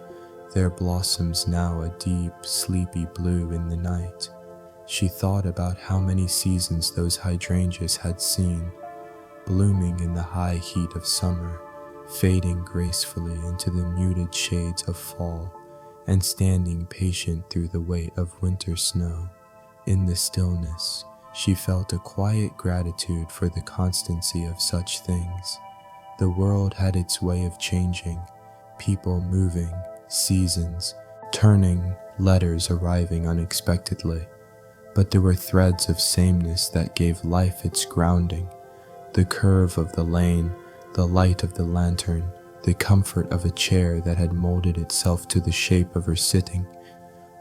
their blossoms now a deep, sleepy blue in the night. She thought about how many seasons those hydrangeas had seen, blooming in the high heat of summer, fading gracefully into the muted shades of fall, and standing patient through the weight of winter snow. In the stillness, she felt a quiet gratitude for the constancy of such things. The world had its way of changing, people moving, seasons turning, letters arriving unexpectedly. But there were threads of sameness that gave life its grounding. The curve of the lane, the light of the lantern, the comfort of a chair that had molded itself to the shape of her sitting.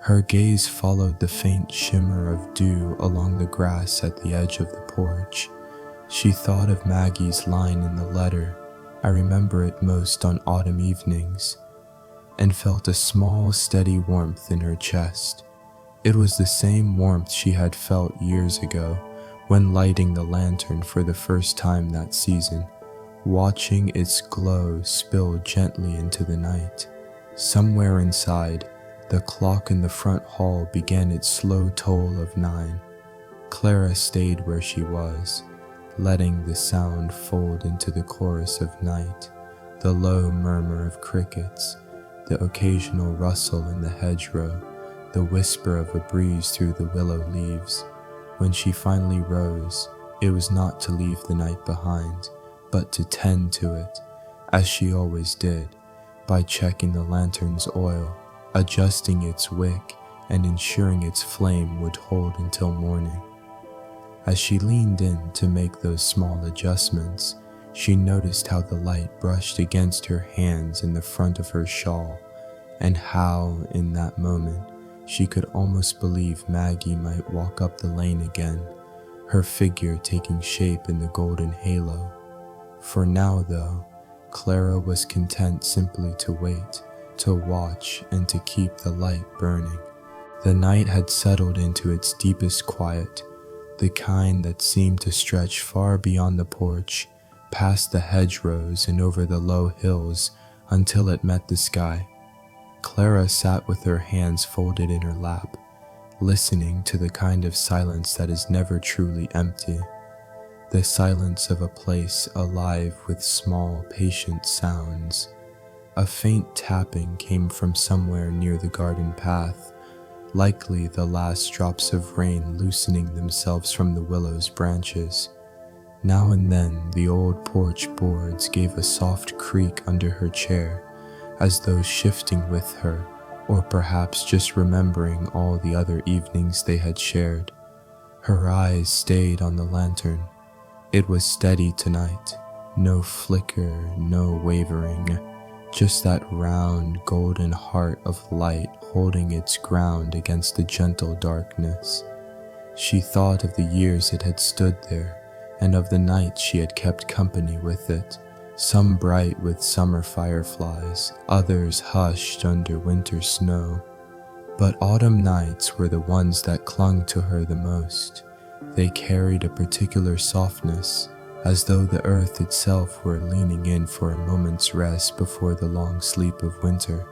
Her gaze followed the faint shimmer of dew along the grass at the edge of the porch. She thought of Maggie's line in the letter, "I remember it most on autumn evenings," and felt a small, steady warmth in her chest. It was the same warmth she had felt years ago when lighting the lantern for the first time that season, watching its glow spill gently into the night. Somewhere inside, the clock in the front hall began its slow toll of 9. Clara stayed where she was, letting the sound fold into the chorus of night, the low murmur of crickets, the occasional rustle in the hedgerow, the whisper of a breeze through the willow leaves. When she finally rose, it was not to leave the night behind, but to tend to it, as she always did, by checking the lantern's oil, adjusting its wick, and ensuring its flame would hold until morning. As she leaned in to make those small adjustments, she noticed how the light brushed against her hands in the front of her shawl, and how, in that moment, she could almost believe Maggie might walk up the lane again, her figure taking shape in the golden halo. For now, though, Clara was content simply to wait, to watch, and to keep the light burning. The night had settled into its deepest quiet, the kind that seemed to stretch far beyond the porch, past the hedgerows and over the low hills until it met the sky. Clara sat with her hands folded in her lap, listening to the kind of silence that is never truly empty, the silence of a place alive with small, patient sounds. A faint tapping came from somewhere near the garden path, likely the last drops of rain loosening themselves from the willow's branches. Now and then the old porch boards gave a soft creak under her chair, as though shifting with her, or perhaps just remembering all the other evenings they had shared. Her eyes stayed on the lantern. It was steady tonight, no flicker, no wavering, just that round, golden heart of light holding its ground against the gentle darkness. She thought of the years it had stood there, and of the nights she had kept company with it, some bright with summer fireflies, others hushed under winter snow. But autumn nights were the ones that clung to her the most. They carried a particular softness, as though the earth itself were leaning in for a moment's rest before the long sleep of winter.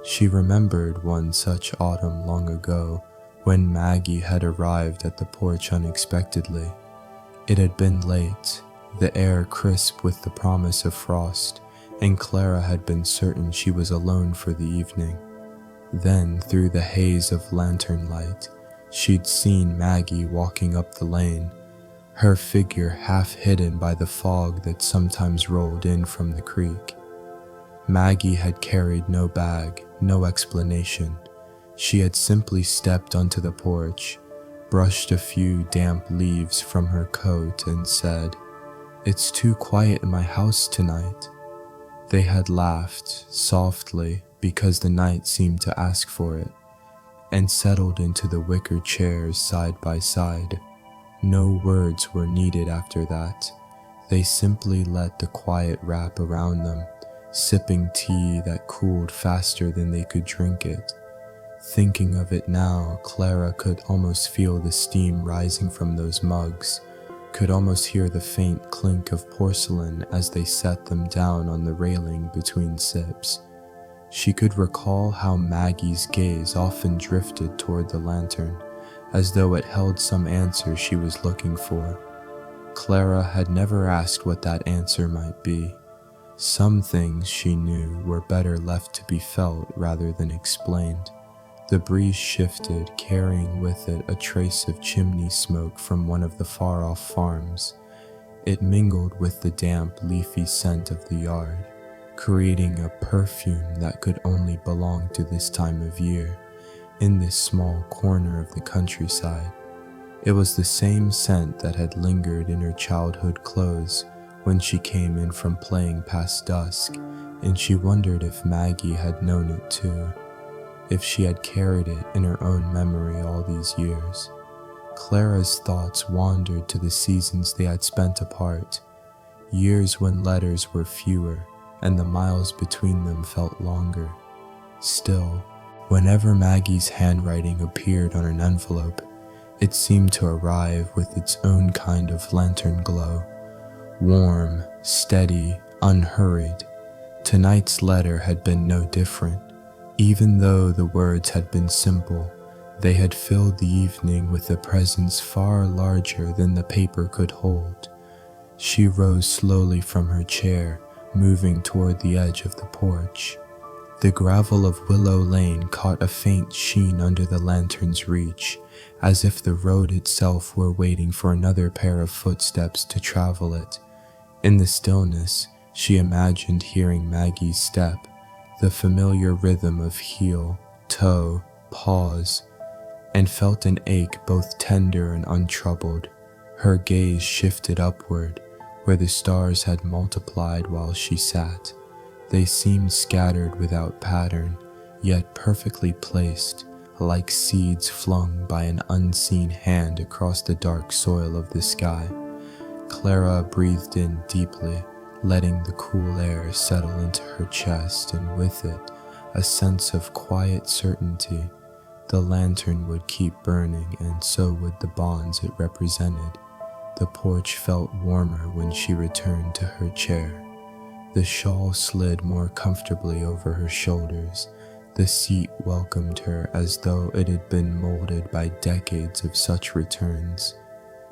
She remembered one such autumn long ago, when Maggie had arrived at the porch unexpectedly. It had been late, the air crisp with the promise of frost, and Clara had been certain she was alone for the evening. Then, through the haze of lantern light, she'd seen Maggie walking up the lane, her figure half hidden by the fog that sometimes rolled in from the creek. Maggie had carried no bag, no explanation. She had simply stepped onto the porch, brushed a few damp leaves from her coat, and said, "It's too quiet in my house tonight." They had laughed softly because the night seemed to ask for it, and settled into the wicker chairs side by side. No words were needed after that. They simply let the quiet wrap around them, sipping tea that cooled faster than they could drink it. Thinking of it now, Clara could almost feel the steam rising from those mugs, could almost hear the faint clink of porcelain as they set them down on the railing between sips. She could recall how Maggie's gaze often drifted toward the lantern, as though it held some answer she was looking for. Clara had never asked what that answer might be. Some things, she knew, were better left to be felt rather than explained. The breeze shifted, carrying with it a trace of chimney smoke from one of the far-off farms. It mingled with the damp, leafy scent of the yard, creating a perfume that could only belong to this time of year, in this small corner of the countryside. It was the same scent that had lingered in her childhood clothes when she came in from playing past dusk, and she wondered if Maggie had known it too, if she had carried it in her own memory all these years. Clara's thoughts wandered to the seasons they had spent apart, years when letters were fewer and the miles between them felt longer. Still, whenever Maggie's handwriting appeared on an envelope, it seemed to arrive with its own kind of lantern glow, warm, steady, unhurried. Tonight's letter had been no different. Even though the words had been simple, they had filled the evening with a presence far larger than the paper could hold. She rose slowly from her chair, moving toward the edge of the porch. The gravel of Willow Lane caught a faint sheen under the lantern's reach, as if the road itself were waiting for another pair of footsteps to travel it. In the stillness, she imagined hearing Maggie's step, the familiar rhythm of heel, toe, pause, and felt an ache both tender and untroubled. Her gaze shifted upward, where the stars had multiplied while she sat. They seemed scattered without pattern, yet perfectly placed, like seeds flung by an unseen hand across the dark soil of the sky. Clara breathed in deeply, letting the cool air settle into her chest, and with it, a sense of quiet certainty. The lantern would keep burning, and so would the bonds it represented. The porch felt warmer when she returned to her chair. The shawl slid more comfortably over her shoulders. The seat welcomed her as though it had been molded by decades of such returns.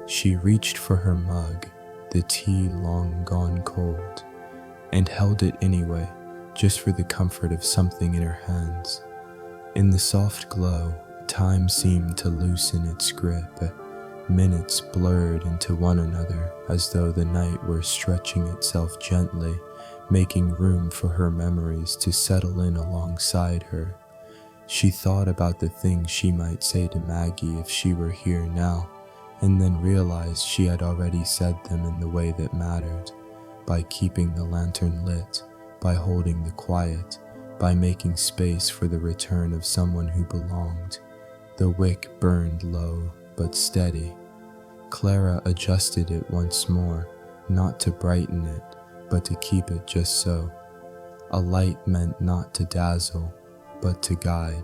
She reached for her mug, the tea long gone cold, and held it anyway, just for the comfort of something in her hands. In the soft glow, time seemed to loosen its grip. Minutes blurred into one another as though the night were stretching itself gently, making room for her memories to settle in alongside her. She thought about the things she might say to Maggie if she were here now, and then realized she had already said them in the way that mattered, by keeping the lantern lit, by holding the quiet, by making space for the return of someone who belonged. The wick burned low, but steady. Clara adjusted it once more, not to brighten it, but to keep it just so. A light meant not to dazzle, but to guide.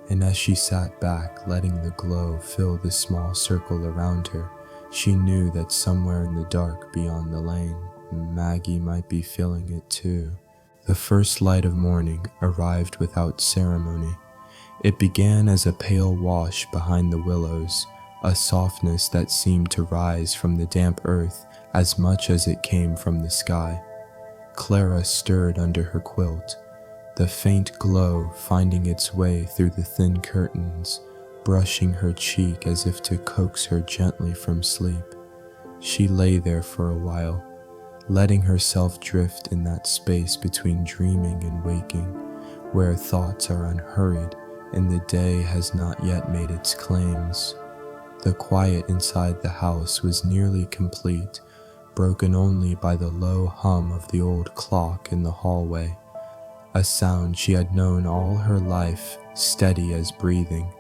And as she sat back, letting the glow fill the small circle around her, she knew that somewhere in the dark beyond the lane, Maggie might be feeling it too. The first light of morning arrived without ceremony. It began as a pale wash behind the willows, a softness that seemed to rise from the damp earth as much as it came from the sky. Clara stirred under her quilt, the faint glow finding its way through the thin curtains, brushing her cheek as if to coax her gently from sleep. She lay there for a while, letting herself drift in that space between dreaming and waking, where thoughts are unhurried and the day has not yet made its claims. The quiet inside the house was nearly complete, broken only by the low hum of the old clock in the hallway, a sound she had known all her life, steady as breathing.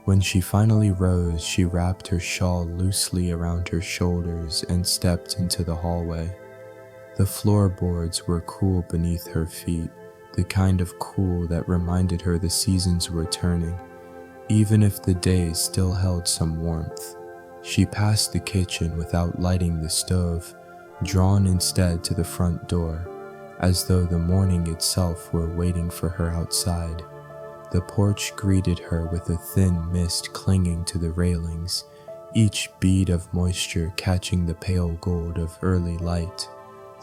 When she finally rose, she wrapped her shawl loosely around her shoulders and stepped into the hallway. The floorboards were cool beneath her feet, the kind of cool that reminded her the seasons were turning, even if the days still held some warmth. She passed the kitchen without lighting the stove, drawn instead to the front door, as though the morning itself were waiting for her outside. The porch greeted her with a thin mist clinging to the railings, each bead of moisture catching the pale gold of early light.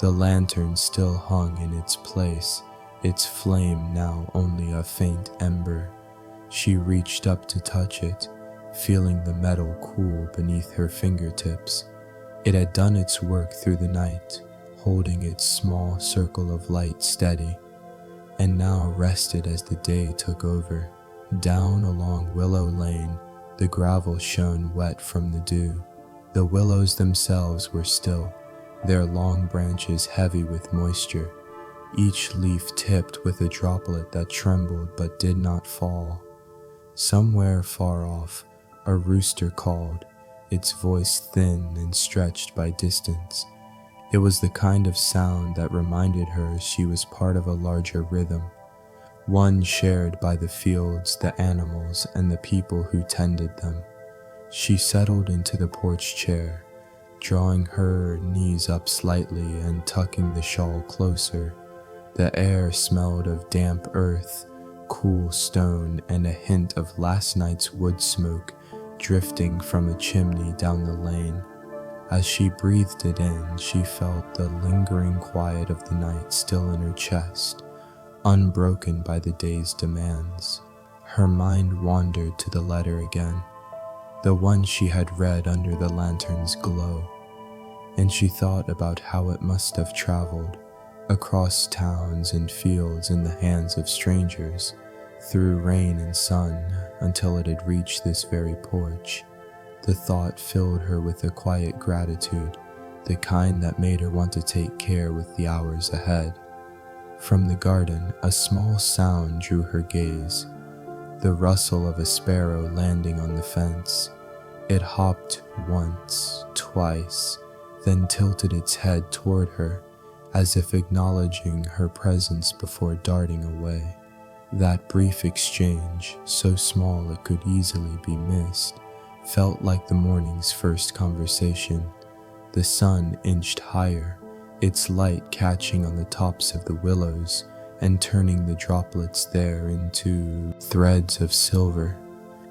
The lantern still hung in its place, its flame now only a faint ember. She reached up to touch it, feeling the metal cool beneath her fingertips. It had done its work through the night, holding its small circle of light steady, and now rested as the day took over. Down along Willow Lane, the gravel shone wet from the dew. The willows themselves were still, their long branches heavy with moisture, each leaf tipped with a droplet that trembled but did not fall. Somewhere far off, a rooster called, its voice thin and stretched by distance. It was the kind of sound that reminded her she was part of a larger rhythm, one shared by the fields, the animals, and the people who tended them. She settled into the porch chair, drawing her knees up slightly and tucking the shawl closer. The air smelled of damp earth, cool stone, and a hint of last night's wood smoke drifting from a chimney down the lane. As she breathed it in, she felt the lingering quiet of the night still in her chest, unbroken by the day's demands. Her mind wandered to the letter again, the one she had read under the lantern's glow, and she thought about how it must have traveled across towns and fields in the hands of strangers, through rain and sun, until it had reached this very porch. The thought filled her with a quiet gratitude, the kind that made her want to take care with the hours ahead. From the garden, a small sound drew her gaze, the rustle of a sparrow landing on the fence. It hopped once, twice, then tilted its head toward her, as if acknowledging her presence before darting away. That brief exchange, so small it could easily be missed, felt like the morning's first conversation. The sun inched higher, its light catching on the tops of the willows and turning the droplets there into threads of silver.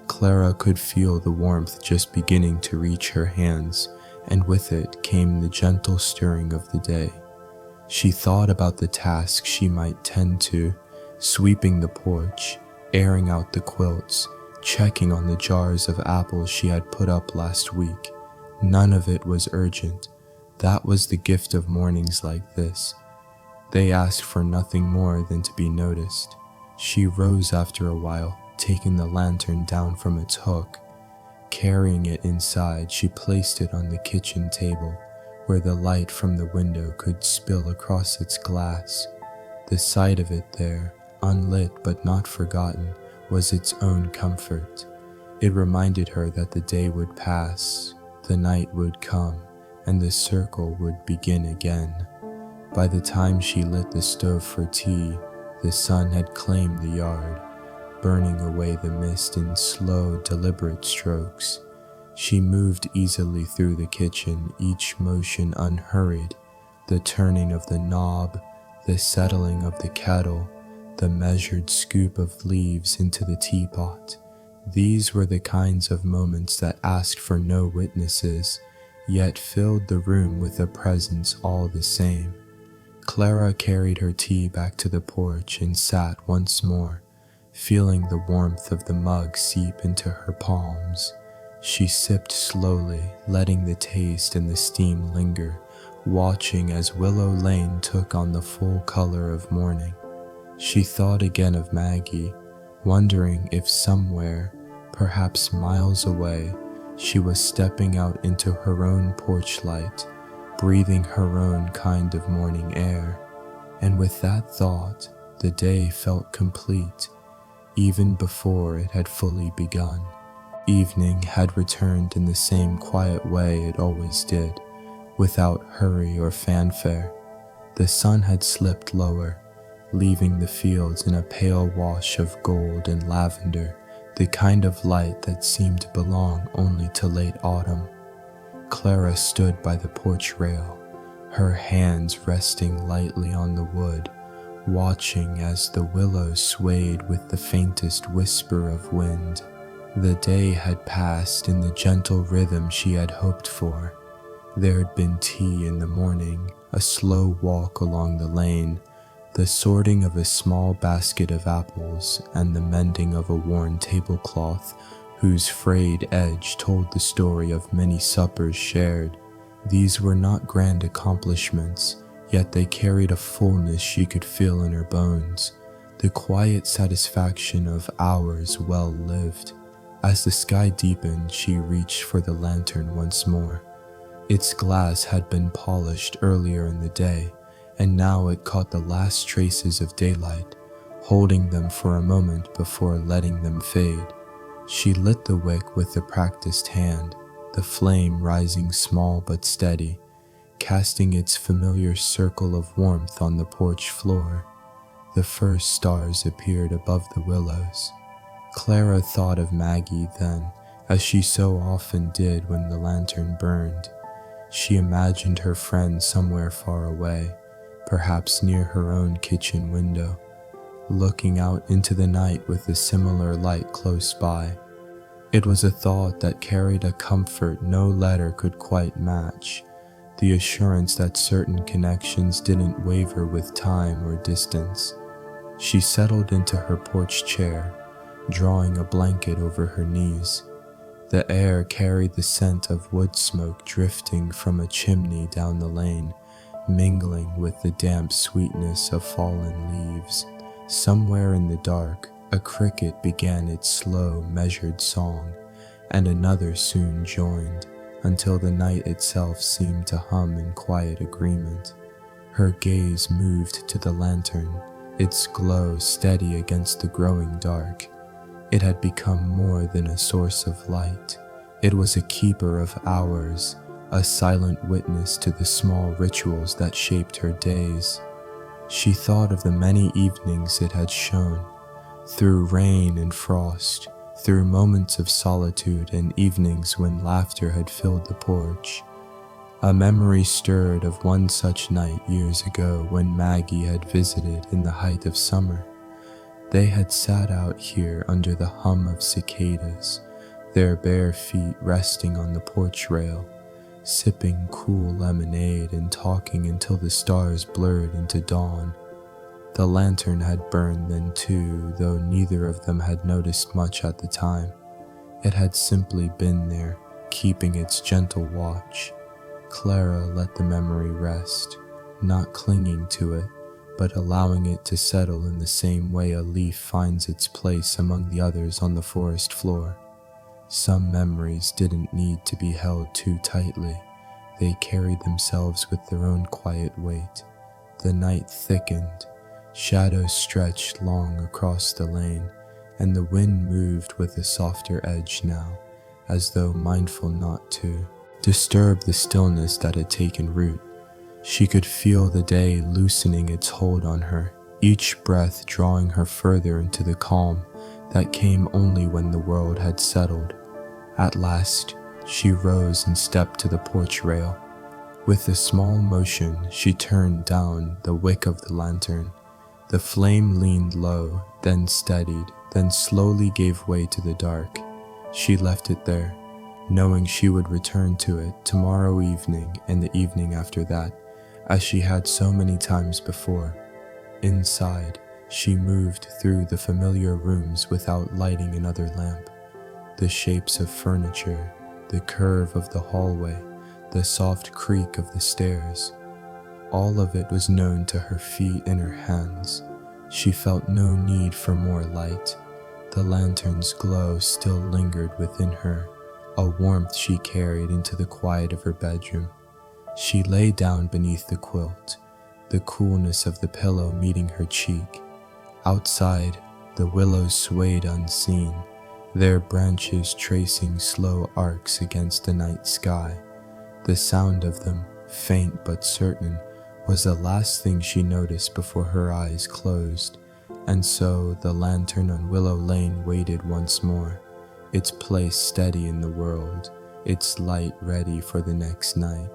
Clara could feel the warmth just beginning to reach her hands, and with it came the gentle stirring of the day. She thought about the task she might tend to, sweeping the porch, airing out the quilts, checking on the jars of apples she had put up last week. None of it was urgent. That was the gift of mornings like this. They asked for nothing more than to be noticed. She rose after a while, taking the lantern down from its hook. Carrying it inside, she placed it on the kitchen table, where the light from the window could spill across its glass. The sight of it there, unlit but not forgotten, was its own comfort. It reminded her that the day would pass, the night would come, and the circle would begin again. By the time she lit the stove for tea, the sun had claimed the yard, burning away the mist in slow, deliberate strokes. She moved easily through the kitchen, each motion unhurried, the turning of the knob, the settling of the kettle, the measured scoop of leaves into the teapot. These were the kinds of moments that asked for no witnesses, yet filled the room with a presence all the same. Clara carried her tea back to the porch and sat once more, feeling the warmth of the mug seep into her palms. She sipped slowly, letting the taste and the steam linger, watching as Willow Lane took on the full color of morning. She thought again of Maggie, wondering if somewhere, perhaps miles away, she was stepping out into her own porch light, breathing her own kind of morning air. And with that thought, the day felt complete, even before it had fully begun. Evening had returned in the same quiet way it always did, without hurry or fanfare. The sun had slipped lower, leaving the fields in a pale wash of gold and lavender, the kind of light that seemed to belong only to late autumn. Clara stood by the porch rail, her hands resting lightly on the wood, watching as the willows swayed with the faintest whisper of wind. The day had passed in the gentle rhythm she had hoped for. There had been tea in the morning, a slow walk along the lane, the sorting of a small basket of apples, and the mending of a worn tablecloth whose frayed edge told the story of many suppers shared. These were not grand accomplishments, yet they carried a fullness she could feel in her bones, the quiet satisfaction of hours well lived. As the sky deepened, she reached for the lantern once more. Its glass had been polished earlier in the day, and now it caught the last traces of daylight, holding them for a moment before letting them fade. She lit the wick with a practiced hand, the flame rising small but steady, casting its familiar circle of warmth on the porch floor. The first stars appeared above the willows. Clara thought of Maggie then, as she so often did when the lantern burned. She imagined her friend somewhere far away, perhaps near her own kitchen window, looking out into the night with a similar light close by. It was a thought that carried a comfort no letter could quite match, the assurance that certain connections didn't waver with time or distance. She settled into her porch chair, drawing a blanket over her knees. The air carried the scent of wood smoke drifting from a chimney down the lane, mingling with the damp sweetness of fallen leaves. Somewhere in the dark, a cricket began its slow, measured song, and another soon joined, until the night itself seemed to hum in quiet agreement. Her gaze moved to the lantern, its glow steady against the growing dark. It had become more than a source of light. It was a keeper of hours, a silent witness to the small rituals that shaped her days. She thought of the many evenings it had shone, through rain and frost, through moments of solitude and evenings when laughter had filled the porch. A memory stirred of one such night years ago when Maggie had visited in the height of summer. They had sat out here under the hum of cicadas, their bare feet resting on the porch rail, sipping cool lemonade and talking until the stars blurred into dawn. The lantern had burned then too, though neither of them had noticed much at the time. It had simply been there, keeping its gentle watch. Clara let the memory rest, not clinging to it, but allowing it to settle in the same way a leaf finds its place among the others on the forest floor. Some memories didn't need to be held too tightly. They carried themselves with their own quiet weight. The night thickened, shadows stretched long across the lane, and the wind moved with a softer edge now, as though mindful not to disturb the stillness that had taken root. She could feel the day loosening its hold on her, each breath drawing her further into the calm that came only when the world had settled. At last, she rose and stepped to the porch rail. With a small motion, she turned down the wick of the lantern. The flame leaned low, then steadied, then slowly gave way to the dark. She left it there, knowing she would return to it tomorrow evening and the evening after that, as she had so many times before. Inside, she moved through the familiar rooms without lighting another lamp. The shapes of furniture, the curve of the hallway, the soft creak of the stairs, all of it was known to her feet and her hands. She felt no need for more light. The lantern's glow still lingered within her, a warmth she carried into the quiet of her bedroom. She lay down beneath the quilt, the coolness of the pillow meeting her cheek. Outside, the willows swayed unseen, their branches tracing slow arcs against the night sky. The sound of them, faint but certain, was the last thing she noticed before her eyes closed. And so the lantern on Willow Lane waited once more, its place steady in the world, its light ready for the next night.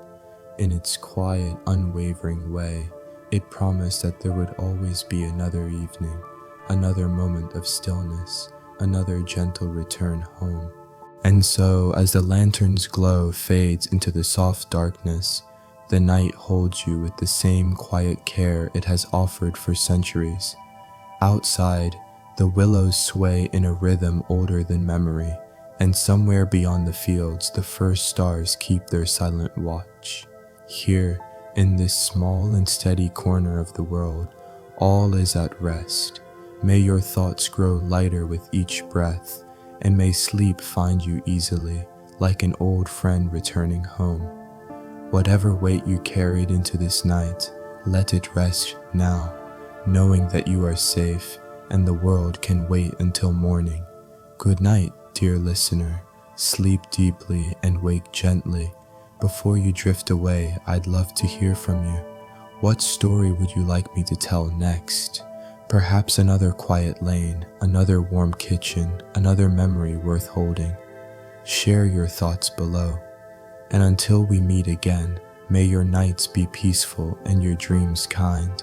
In its quiet, unwavering way, it promised that there would always be another evening, another moment of stillness, another gentle return home. And so, as the lantern's glow fades into the soft darkness, the night holds you with the same quiet care it has offered for centuries. Outside, the willows sway in a rhythm older than memory, and somewhere beyond the fields, the first stars keep their silent watch. Here, in this small and steady corner of the world, all is at rest. May your thoughts grow lighter with each breath, and may sleep find you easily, like an old friend returning home. Whatever weight you carried into this night, let it rest now, knowing that you are safe and the world can wait until morning. Good night, dear listener. Sleep deeply and wake gently. Before you drift away, I'd love to hear from you. What story would you like me to tell next? Perhaps another quiet lane, another warm kitchen, another memory worth holding. Share your thoughts below. And until we meet again, may your nights be peaceful and your dreams kind.